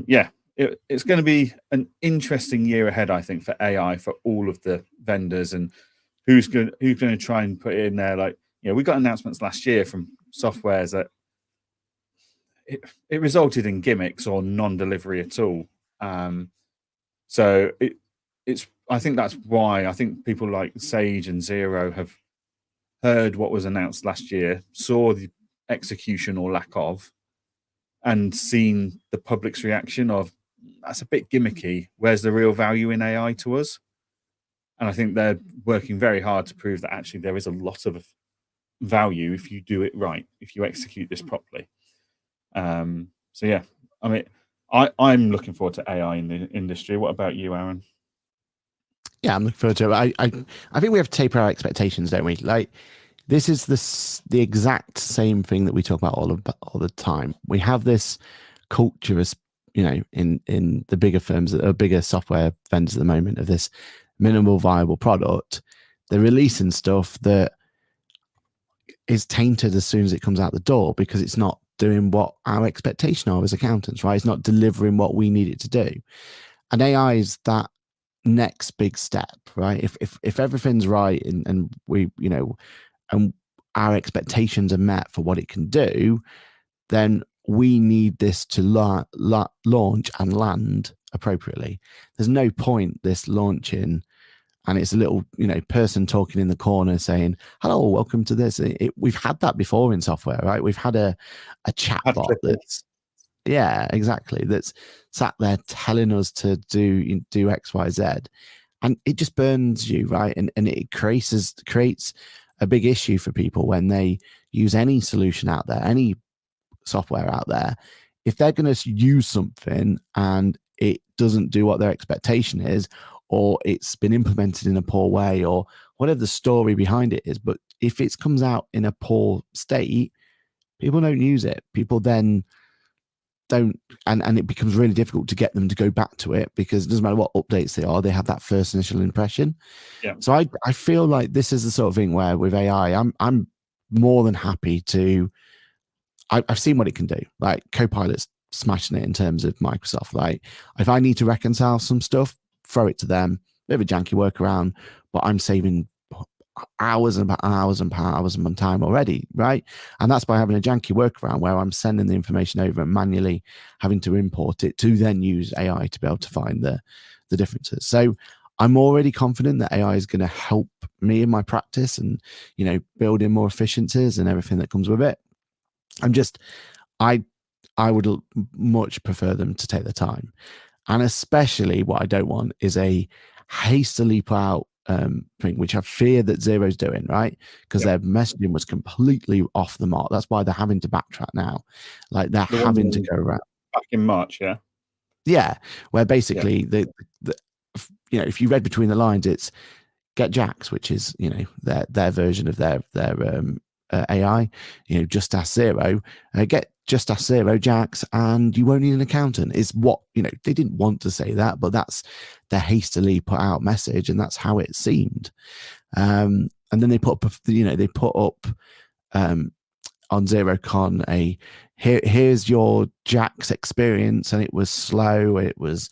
yeah, it's going to be an interesting year ahead, I think, for AI for all of the vendors, and who's going to try and put it in there. Like, we got announcements last year from softwares that it resulted in gimmicks or non-delivery at all. So it's I think that's why I think people like Sage and Xero have heard what was announced last year, saw the execution or lack of, and seen the public's reaction of, that's a bit gimmicky. Where's the real value in AI to us? And I think they're working very hard to prove that actually there is a lot of value if you do it right, if you execute this properly. So yeah, I mean, I'm looking forward to AI in the industry. What about you, Aaron? Yeah, I'm looking forward to it. I think we have to taper our expectations, don't we? Like, this is the exact same thing that we talk about all the time. We have this culture, as in the bigger firms that are bigger software vendors at the moment, of this minimal viable product. They're releasing stuff that is tainted as soon as it comes out the door because it's not doing what our expectation are as accountants, right? It's not delivering what we need it to do. And AI is that next big step, right? If everything's right and we, and our expectations are met for what it can do, then we need this to launch and land appropriately. There's no point this launching and it's a little, person talking in the corner saying, "Hello, welcome to this." We've had that before in software, right? We've had a chatbot that's, yeah, exactly, that's sat there telling us to do X, Y, Z, and it just burns you, right? And it creates a big issue for people when they use any solution out there, any software out there. If they're going to use something and it doesn't do what their expectation is, or it's been implemented in a poor way, or whatever the story behind it is, but if it comes out in a poor state, people don't use it. People then don't, and it becomes really difficult to get them to go back to it, because it doesn't matter what updates they have that first initial impression. Yeah. So I feel like this is the sort of thing where with AI, I'm more than happy to. I've seen what it can do. Like, Copilot's smashing it in terms of Microsoft. Like, if I need to reconcile some stuff, throw it to them. Bit of a janky workaround, but I'm saving hours and hours and hours of time already, right? And that's by having a janky workaround where I'm sending the information over and manually having to import it to then use AI to be able to find the differences. So I'm already confident that AI is going to help me in my practice and, build in more efficiencies and everything that comes with it. I would much prefer them to take the time. And especially what I don't want is a hastily put out thing, which I fear that Xero's doing, right? Because their messaging was completely off the mark. That's why they're having to backtrack now. Like, they're having to go around. Back in March, yeah? Yeah, where basically, if you read between the lines, it's get Jax, which is, their version of their AI, just ask Xero, get just ask Xero Jax and you won't need an accountant, is what, they didn't want to say that, but that's the hastily put out message, and that's how it seemed. And then they put up on XeroCon here's your Jax experience, and it was slow, it was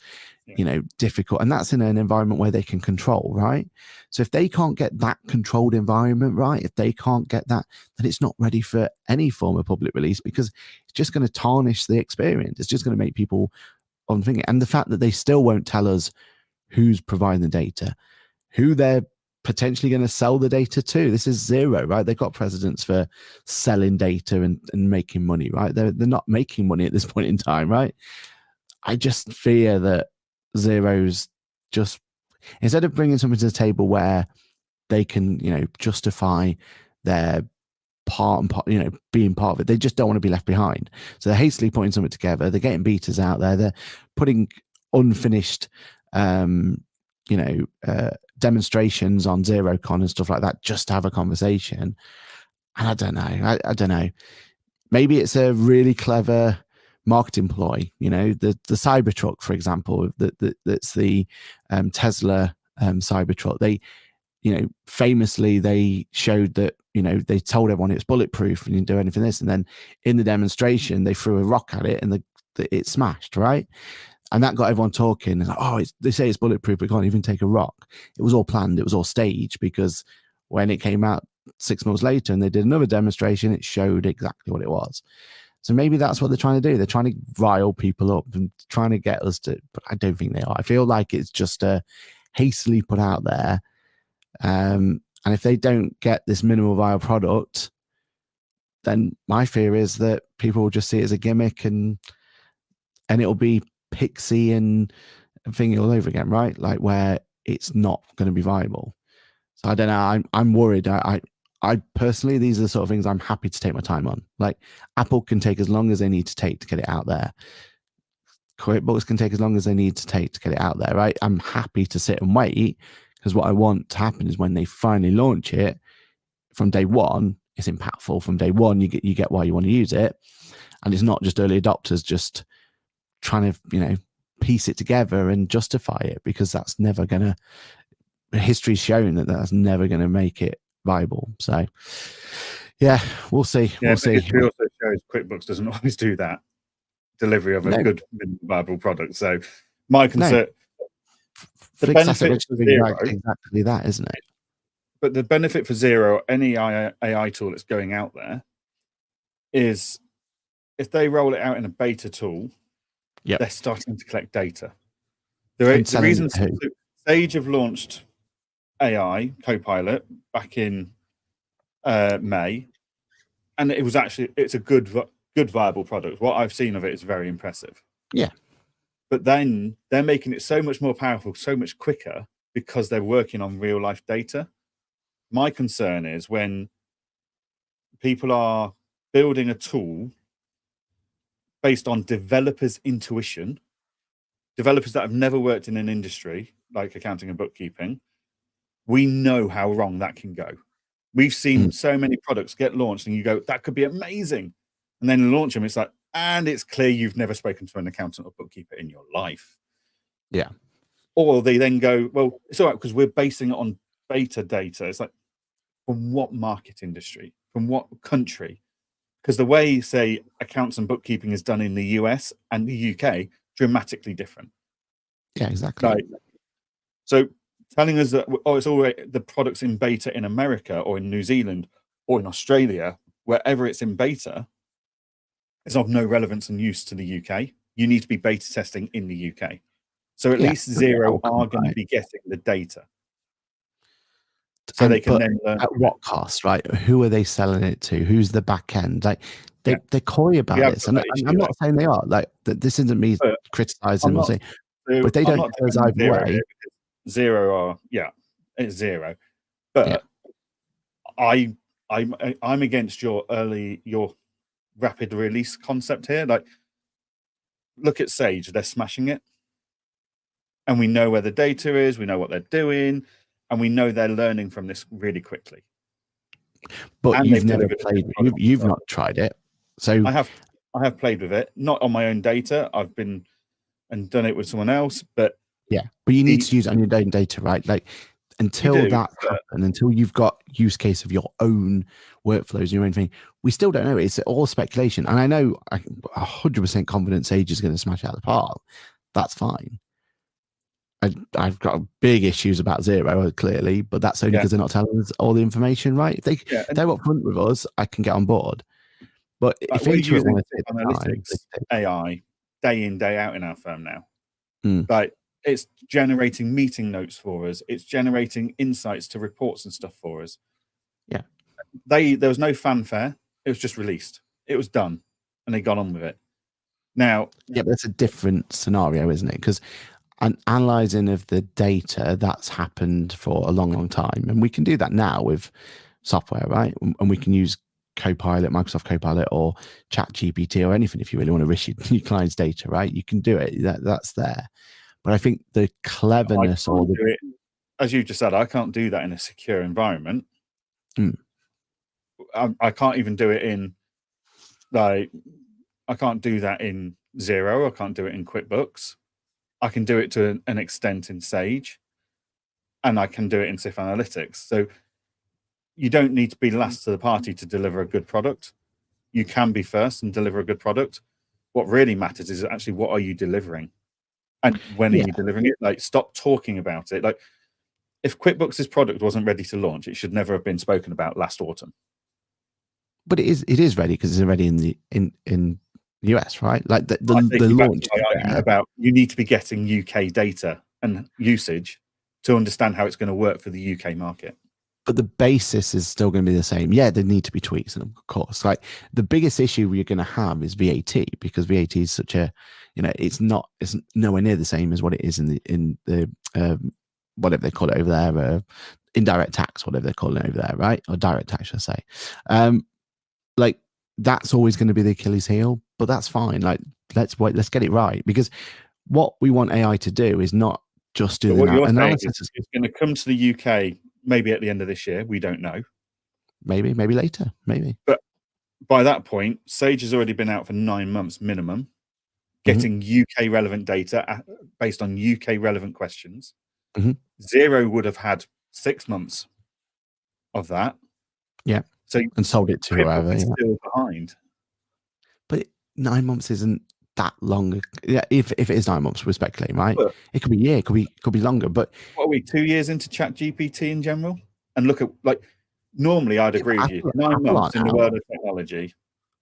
difficult, and that's in an environment where they can control, right? So if they can't get that controlled environment right, if they can't get that, then it's not ready for any form of public release, because it's just going to tarnish the experience. It's just going to make people unthink it. And the fact that they still won't tell us who's providing the data, who they're potentially going to sell the data to. This is Xero, right? They've got precedents for selling data and making money, right? They're not making money at this point in time, right? I just fear that Xero's just, instead of bringing something to the table where they can, justify their part and part, being part of it, they just don't want to be left behind. So they're hastily putting something together. They're getting betas out there. They're putting unfinished demonstrations on ZeroCon and stuff like that, just to have a conversation. And I don't know. I don't know. Maybe it's a really clever marketing ploy. The Cybertruck, for example, that's the Tesla Cybertruck. They, famously they showed that, they told everyone it's bulletproof and you can do anything this. And then in the demonstration, they threw a rock at it and it smashed, right? And that got everyone talking. Like, they say it's bulletproof, but it can't even take a rock. It was all planned. It was all staged, because when it came out 6 months later and they did another demonstration, it showed exactly what it was. So maybe that's what they're trying to do. They're trying to rile people up and trying to get us to, but I don't think they are. I feel like it's just hastily put out there. And if they don't get this minimal viable product, then my fear is that people will just see it as a gimmick and it'll be Pixie and thingy all over again, right? Like, where it's not going to be viable. So I don't know. I'm worried. I personally, these are the sort of things I'm happy to take my time on. Like, Apple can take as long as they need to take to get it out there. QuickBooks can take as long as they need to take to get it out there, right? I'm happy to sit and wait, because what I want to happen is when they finally launch it, from day one, it's impactful. From day one, you get why you want to use it, and it's not just early adopters just trying to piece it together and justify it, because that's never gonna. History's shown that that's never going to make it viable. So, yeah, we'll see. Yeah, we'll see. History also shows QuickBooks doesn't always do that delivery of a good viable product. So, my concern, the benefit for Xero, exactly that, isn't it? But the benefit for Xero, any AI tool that's going out there, is if they roll it out in a beta tool, they're starting to collect data. The reason Sage have launched AI Copilot back in May, and it's a good viable product. What I've seen of it is very impressive. Yeah, but then they're making it so much more powerful, so much quicker, because they're working on real life data. My concern is when people are building a tool based on developers' intuition, developers that have never worked in an industry like accounting and bookkeeping. We know how wrong that can go. We've seen so many products get launched and you go, that could be amazing. And then launch them, it's like, and it's clear you've never spoken to an accountant or bookkeeper in your life. Yeah. Or they then go, well, it's all right because we're basing it on beta data. It's like, from what market industry? From what country? Because the way, say, accounts and bookkeeping is done in the US and the UK, dramatically different. Yeah, exactly. Like, so telling us that, it's already the product's in beta in America or in New Zealand or in Australia, wherever it's in beta, is of no relevance and use to the UK. You need to be beta testing in the UK. So at least Xero are going to be getting the data. So they can then learn. At what cost, right? Who are they selling it to? Who's the back end? Like, they're coy about this. And I'm not saying they are. Like, this isn't me criticizing or saying, but they don't close either way. Xero are, it's Xero. But I'm against your rapid release concept here. Like, look at Sage, they're smashing it. And we know where the data is, we know what they're doing, and we know they're learning from this really quickly. But you've never played it. You've not tried it. So I have played with it, not on my own data. I've been and done it with someone else, but you need to use it on your own data, right? Like, until that happens, until you've got use case of your own workflows, your own thing, we still don't know. It's all speculation. And I know 100% confident Sage is going to smash out of the park. That's fine. I've got big issues about Xero, clearly, but that's only because they're not telling us all the information, right? If they're upfront with us, I can get on board. But if we're using analytics AI day in, day out in our firm now, like, it's generating meeting notes for us. It's generating insights to reports and stuff for us. Yeah. There was no fanfare. It was just released. It was done, and they got on with it. Now, but that's a different scenario, isn't it? Because an analyzing of the data, that's happened for a long, long time. And we can do that now with software, right? And we can use Copilot, Microsoft Copilot, or ChatGPT or anything if you really want to risk your client's data, right? You can do it. That's there. But I think the cleverness or the, as you just said, I can't do that in a secure environment. Mm. I can't even do it in I can't do that in Xero. I can't do it in QuickBooks. I can do it to an extent in Sage, and I can do it in SIF Analytics. So you don't need to be last to the party to deliver a good product. You can be first and deliver a good product. What really matters is actually what are you delivering, and when are you delivering it? Stop talking about it. If QuickBooks' product wasn't ready to launch, it should never have been spoken about last autumn. But it is ready because it's already in the US, right? Like the launch about you need to be getting UK data and usage to understand how it's going to work for the UK market. But the basis is still going to be the same. Yeah, there need to be tweaks, and of course, like the biggest issue you're going to have is VAT, because VAT is such a, it's nowhere near the same as what it is in the whatever they call it over there, indirect tax, whatever they call it over there, right? Or direct tax, I say. Like that's always going to be the Achilles heel, but that's fine. Like let's get it right, because what we want AI to do is not just do the analysis. It's going to come to the UK maybe at the end of this year. We don't know. Maybe later. Maybe. But by that point, Sage has already been out for 9 months minimum, getting UK relevant data based on UK relevant questions. Xero would have had 6 months of that. Yeah. So and sold it to whoever. Still behind. But 9 months isn't that long. Yeah, if it is 9 months, we're speculating, right? But it could be a year, could be longer. But what are we, 2 years into ChatGPT in general? And look at normally I'd agree with you. 9 months in the world of technology,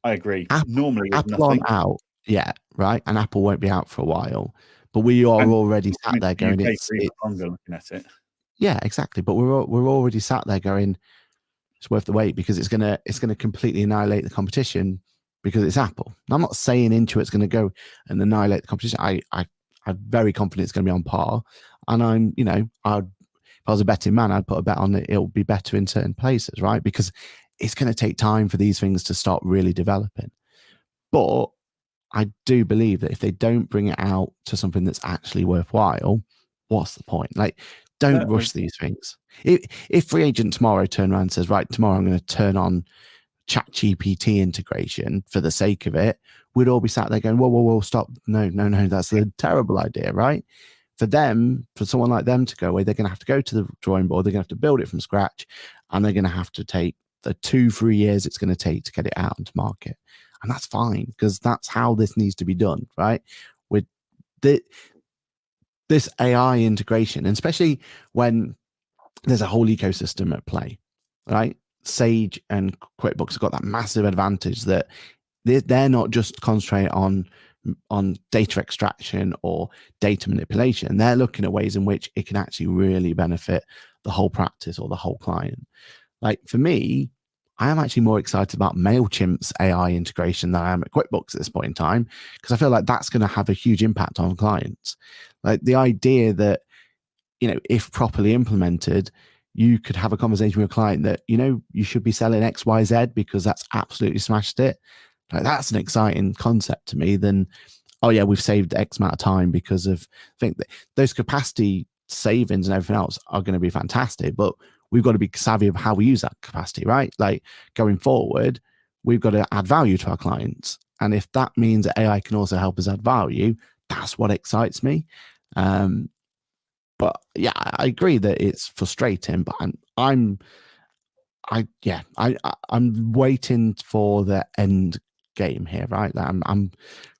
I agree. Normally Apple aren't out yet, right? And Apple won't be out for a while. But we are already sat there going, it's longer looking at it. Yeah, exactly. But we're already sat there going, it's worth the wait, because it's gonna completely annihilate the competition, because it's Apple. I'm not saying Intuit's going to go and annihilate the competition. I'm very confident it's going to be on par. And if I was a betting man, I'd put a bet on it. It'll be better in certain places, right? Because it's going to take time for these things to start really developing. But I do believe that if they don't bring it out to something that's actually worthwhile, what's the point? Like, don't rush these things. If Free Agent tomorrow turn around and says, right, tomorrow I'm going to turn on ChatGPT integration for the sake of it, we'd all be sat there going, whoa, stop. No, that's a terrible idea, right? For someone like them to go away, they're going to have to go to the drawing board, they're going to have to build it from scratch, and they're going to have to take the 2-3 years it's going to take to get it out into market. And that's fine, because that's how this needs to be done, right? With this AI integration, and especially when there's a whole ecosystem at play, right? Sage and QuickBooks have got that massive advantage that they're not just concentrating on data extraction or data manipulation. They're looking at ways in which it can actually really benefit the whole practice or the whole client. Like for me, I am actually more excited about MailChimp's AI integration than I am at QuickBooks at this point in time, because I feel like that's going to have a huge impact on clients. Like the idea that, if properly implemented, you could have a conversation with a client that, you should be selling XYZ because that's absolutely smashed it. Like that's an exciting concept to me than, oh yeah, we've saved X amount of time because of, I think that those capacity savings and everything else are going to be fantastic, but we've got to be savvy of how we use that capacity, right? Like going forward, we've got to add value to our clients. And if that means that AI can also help us add value, that's what excites me. But yeah, I agree that it's frustrating, but I'm waiting for the end game here, right? Like I'm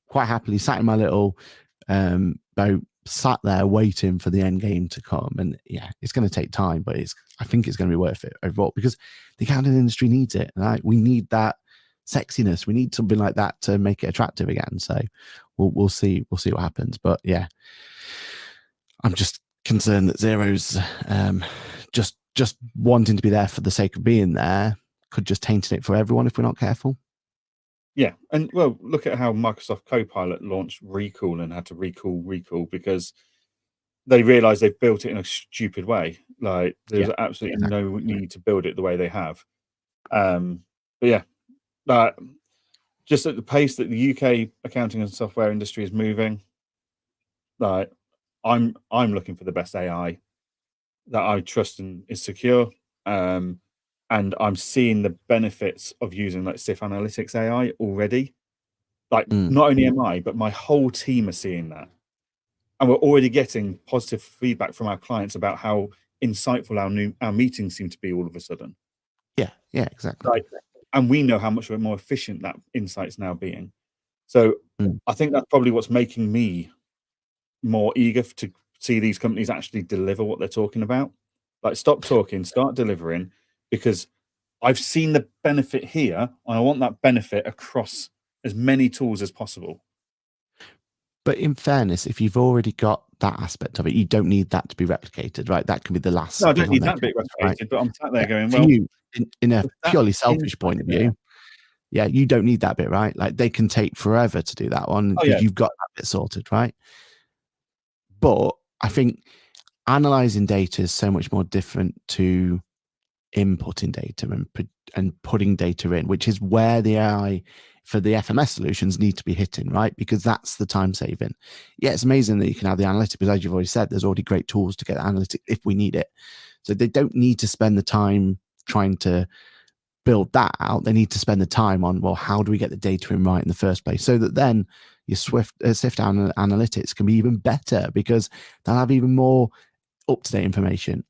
quite happily sat in my little boat, sat there waiting for the end game to come. And yeah, it's going to take time, but I think it's going to be worth it overall, because the accounting industry needs it, right? We need that sexiness. We need something like that to make it attractive again. So we'll see what happens. But yeah, I'm just concerned that Xero's just wanting to be there for the sake of being there could just taint it for everyone if we're not careful. Yeah, and well, look at how Microsoft Copilot launched recall and had to recall because they realized they've built it in a stupid way. Like there's absolutely no need to build it the way they have. But yeah, just at the pace that the UK accounting and software industry is moving, like I'm looking for the best AI that I trust and is secure. And I'm seeing the benefits of using like SIF Analytics AI already. Like not only am I, but my whole team are seeing that. And we're already getting positive feedback from our clients about how insightful our meetings seem to be all of a sudden. Yeah, exactly. Like, and we know how much more efficient that insight's now being. So I think that's probably what's making me more eager to see these companies actually deliver what they're talking about. Like, stop talking, start delivering, because I've seen the benefit here, and I want that benefit across as many tools as possible. But in fairness, if you've already got that aspect of it, you don't need that to be replicated, right? That can be the last. No, I don't need that bit replicated, right? But I'm sat there going, for well, you, in a purely selfish point of view, yeah, you don't need that bit, right? Like, they can take forever to do that one because you've got that bit sorted, right? But I think analyzing data is so much more different to inputting data and putting data in, which is where the AI for the FMS solutions need to be hitting, right? Because that's the time saving. Yeah, it's amazing that you can have the analytics, because as you've already said, there's already great tools to get the analytics if we need it. So they don't need to spend the time trying to build that out. They need to spend the time on, well, how do we get the data in right in the first place, so that then your SIFT analytics can be even better, because they'll have even more up-to-date information,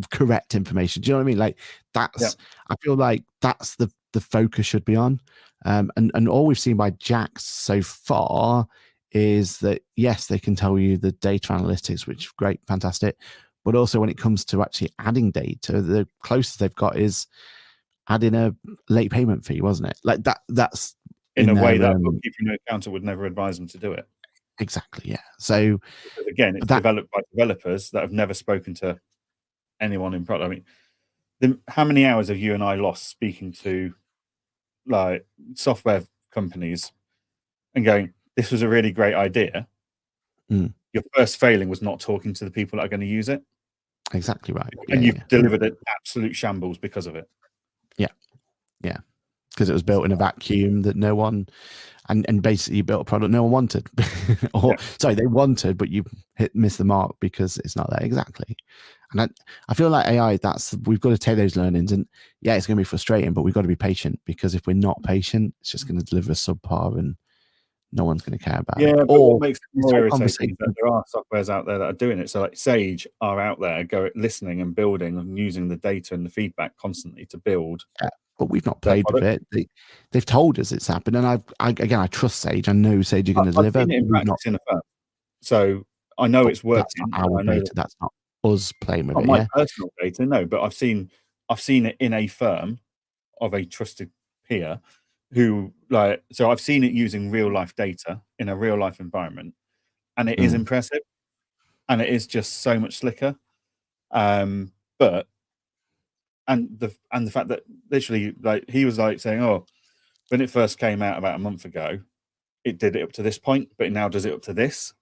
correct information. Do you know what I mean? Like, that's, I feel like that's the focus should be on. And all we've seen by Jax so far is that, yes, they can tell you the data analytics, which is great, fantastic. But also when it comes to actually adding data, the closest they've got is adding a late payment fee, wasn't it? Like that's in a way that a bookkeeping accountant would never advise them to do it. Exactly, yeah. So because again, it's developed by developers that have never spoken to anyone in product. I mean, how many hours have you and I lost speaking to like software companies and going, this was a really great idea. Your first failing was not talking to the people that are going to use it. Exactly right. And you've delivered an absolute shambles because of it. Yeah. Because it was built in a vacuum that no one, and basically you built a product no one wanted. Sorry, they wanted, but you missed the mark because it's not there. Exactly. And I feel like AI, we've got to take those learnings, and yeah, it's going to be frustrating, but we've got to be patient, because if we're not patient, it's just going to deliver a subpar and no one's going to care about it. But what makes it more irritating is that there are softwares out there that are doing it. So like Sage are out there listening and building and using the data and the feedback constantly to build. Yeah, but we've not played with it. They've told us it's happened, and I trust Sage. I know Sage are going to deliver. I've seen it in practice in a firm, so I know it's working. That's not our data. That's not us playing with it. My personal data, no, but I've seen it in a firm of a trusted peer who so I've seen it using real life data in a real life environment, and it is impressive, and it is just so much slicker. But the fact that literally he was saying, oh, when it first came out about a month ago, it did it up to this point, but it now does it up to this.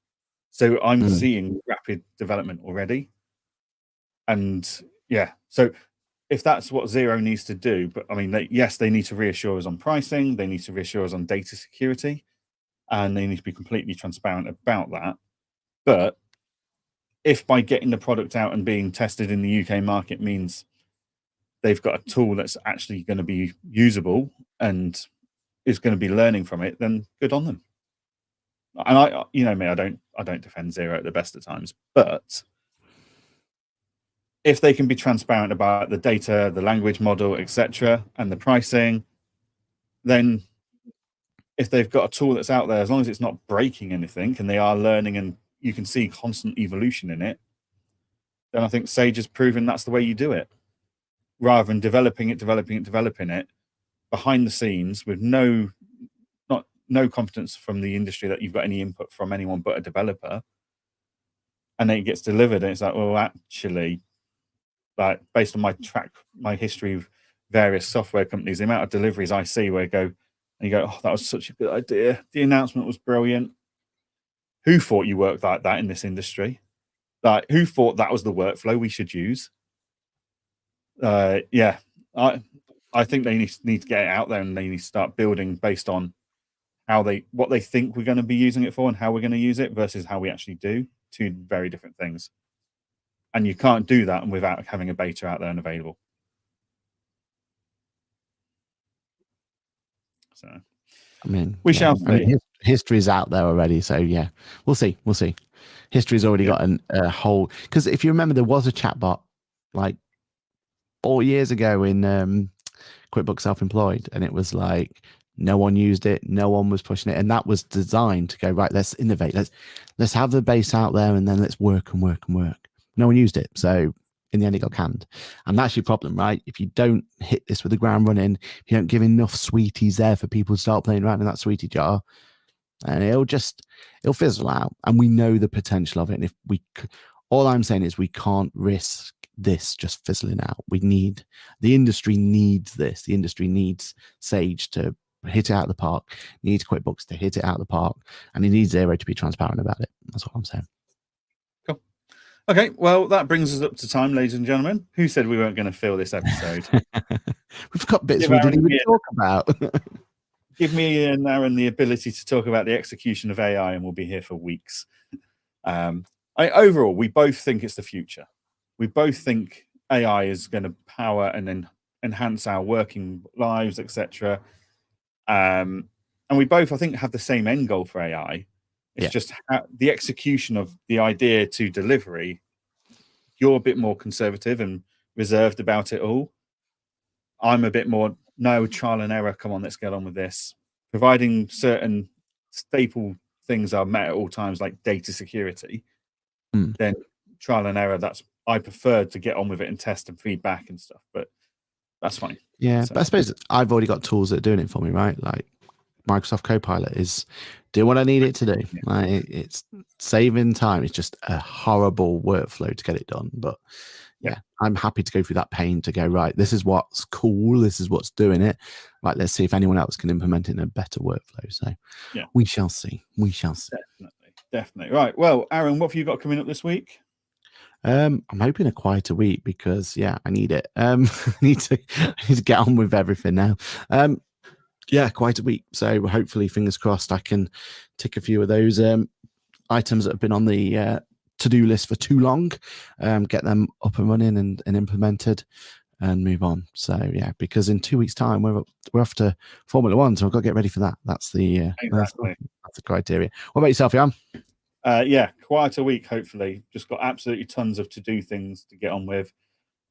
So I'm seeing rapid development already. And yeah, so if that's what Xero needs to do, but I mean, yes, they need to reassure us on pricing, they need to reassure us on data security, and they need to be completely transparent about that. But if by getting the product out and being tested in the UK market means they've got a tool that's actually going to be usable and is going to be learning from it, then good on them. And I don't defend Xero at the best of times, but if they can be transparent about the data, the language model, etc., and the pricing, then if they've got a tool that's out there, as long as it's not breaking anything and they are learning and you can see constant evolution in it, then I think Sage has proven that's the way you do it, rather than developing it behind the scenes with no confidence from the industry that you've got any input from anyone but a developer, and then it gets delivered and it's like, well, actually, based on my history of various software companies, the amount of deliveries I see where you go, oh, that was such a good idea, the announcement was brilliant, who thought you worked like that in this industry? Who thought that was the workflow we should use? I think they need to get it out there, and they need to start building based on what they think we're going to be using it for and how we're going to use it versus how we actually do. Two very different things. And you can't do that without having a beta out there and available. So, I mean, we shall see. I mean, history's out there already, so yeah, we'll see. History's already got a whole, because if you remember, there was a chatbot like 4 years ago in QuickBooks Self-Employed, and it was like no one used it, no one was pushing it, and that was designed to go, right, let's innovate, let's have the base out there, and then let's work and work and work. No one used it, so in the end it got canned. And that's your problem, right? If you don't hit this with the ground running, if you don't give enough sweeties there for people to start playing around in that sweetie jar, and it'll fizzle out. And we know the potential of it, and all I'm saying is we can't risk this just fizzling out. The industry needs this. The industry needs Sage to hit it out of the park, needs QuickBooks to hit it out of the park, and it needs Xero to be transparent about it. That's what I'm saying. Cool. Okay, well, that brings us up to time, ladies and gentlemen. Who said we weren't going to fill this episode? We've got bits we didn't even talk about. Give me and Aaron the ability to talk about the execution of AI, and we'll be here for weeks. Overall, we both think it's the future. We both think AI is going to power and then enhance our working lives, etc. And we both, I think, have the same end goal for AI. It's just the execution of the idea to delivery. You're a bit more conservative and reserved about it all. I'm a bit more, no, trial and error. Come on, let's get on with this. Providing certain staple things are met at all times, like data security, then trial and error, I prefer to get on with it and test and feedback and stuff, but that's fine. Yeah, So, but I suppose I've already got tools that are doing it for me, right? Like Microsoft Copilot is doing what I need it to do. Yeah. Like, it's saving time. It's just a horrible workflow to get it done. But yeah, I'm happy to go through that pain to go, right, this is what's cool. This is what's doing it. Right, let's see if anyone else can implement it in a better workflow. So we shall see. We shall see. Definitely. Right. Well, Aaron, what have you got coming up this week? I'm hoping a quieter week because I need it. I need to get on with everything now. Quite a week. So hopefully, fingers crossed, I can tick a few of those items that have been on the to-do list for too long, get them up and running and implemented, and move on. So because in 2 weeks' time we're off to Formula One, so I've got to get ready for that. That's the exactly. that's the criteria. What about yourself, Jan? Quite a week, hopefully. Just got absolutely tons of to-do things to get on with.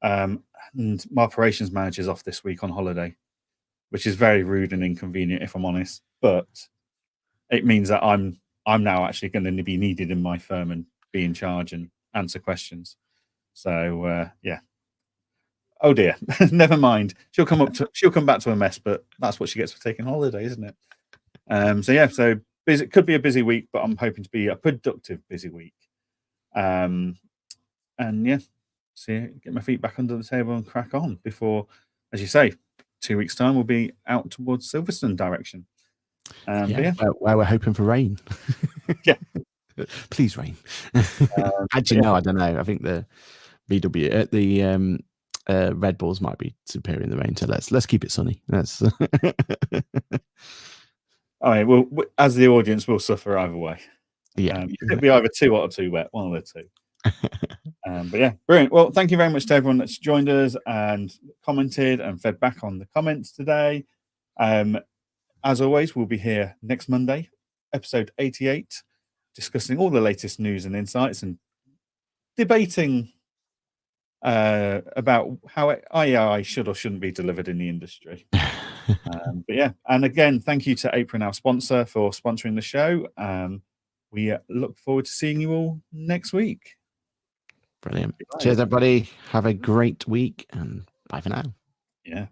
And my operations manager's off this week on holiday, which is very rude and inconvenient, if I'm honest. But it means that I'm now actually going to be needed in my firm and be in charge and answer questions. So oh dear, never mind. She'll come back to a mess, but that's what she gets for taking holiday, isn't it? So busy, could be a busy week, but I'm hoping to be a productive busy week. Get my feet back under the table and crack on before, as you say, 2 weeks' time we'll be out towards Silverstone direction. Where we're hoping for rain. Please rain. Actually, no, I don't know. I think the Red Bulls might be superior in the rain. So let's keep it sunny. Let's. I mean, well, as the audience, will suffer either way. It'll be either too hot or too wet, one of the two. Brilliant. Well, thank you very much to everyone that's joined us and commented and fed back on the comments today. As always, we'll be here next Monday, episode 88, discussing all the latest news and insights and debating about how AI should or shouldn't be delivered in the industry. And again, thank you to Apron, our sponsor, for sponsoring the show. We look forward to seeing you all next week. Brilliant. Cheers, everybody. Have a great week, and bye for now. Yeah.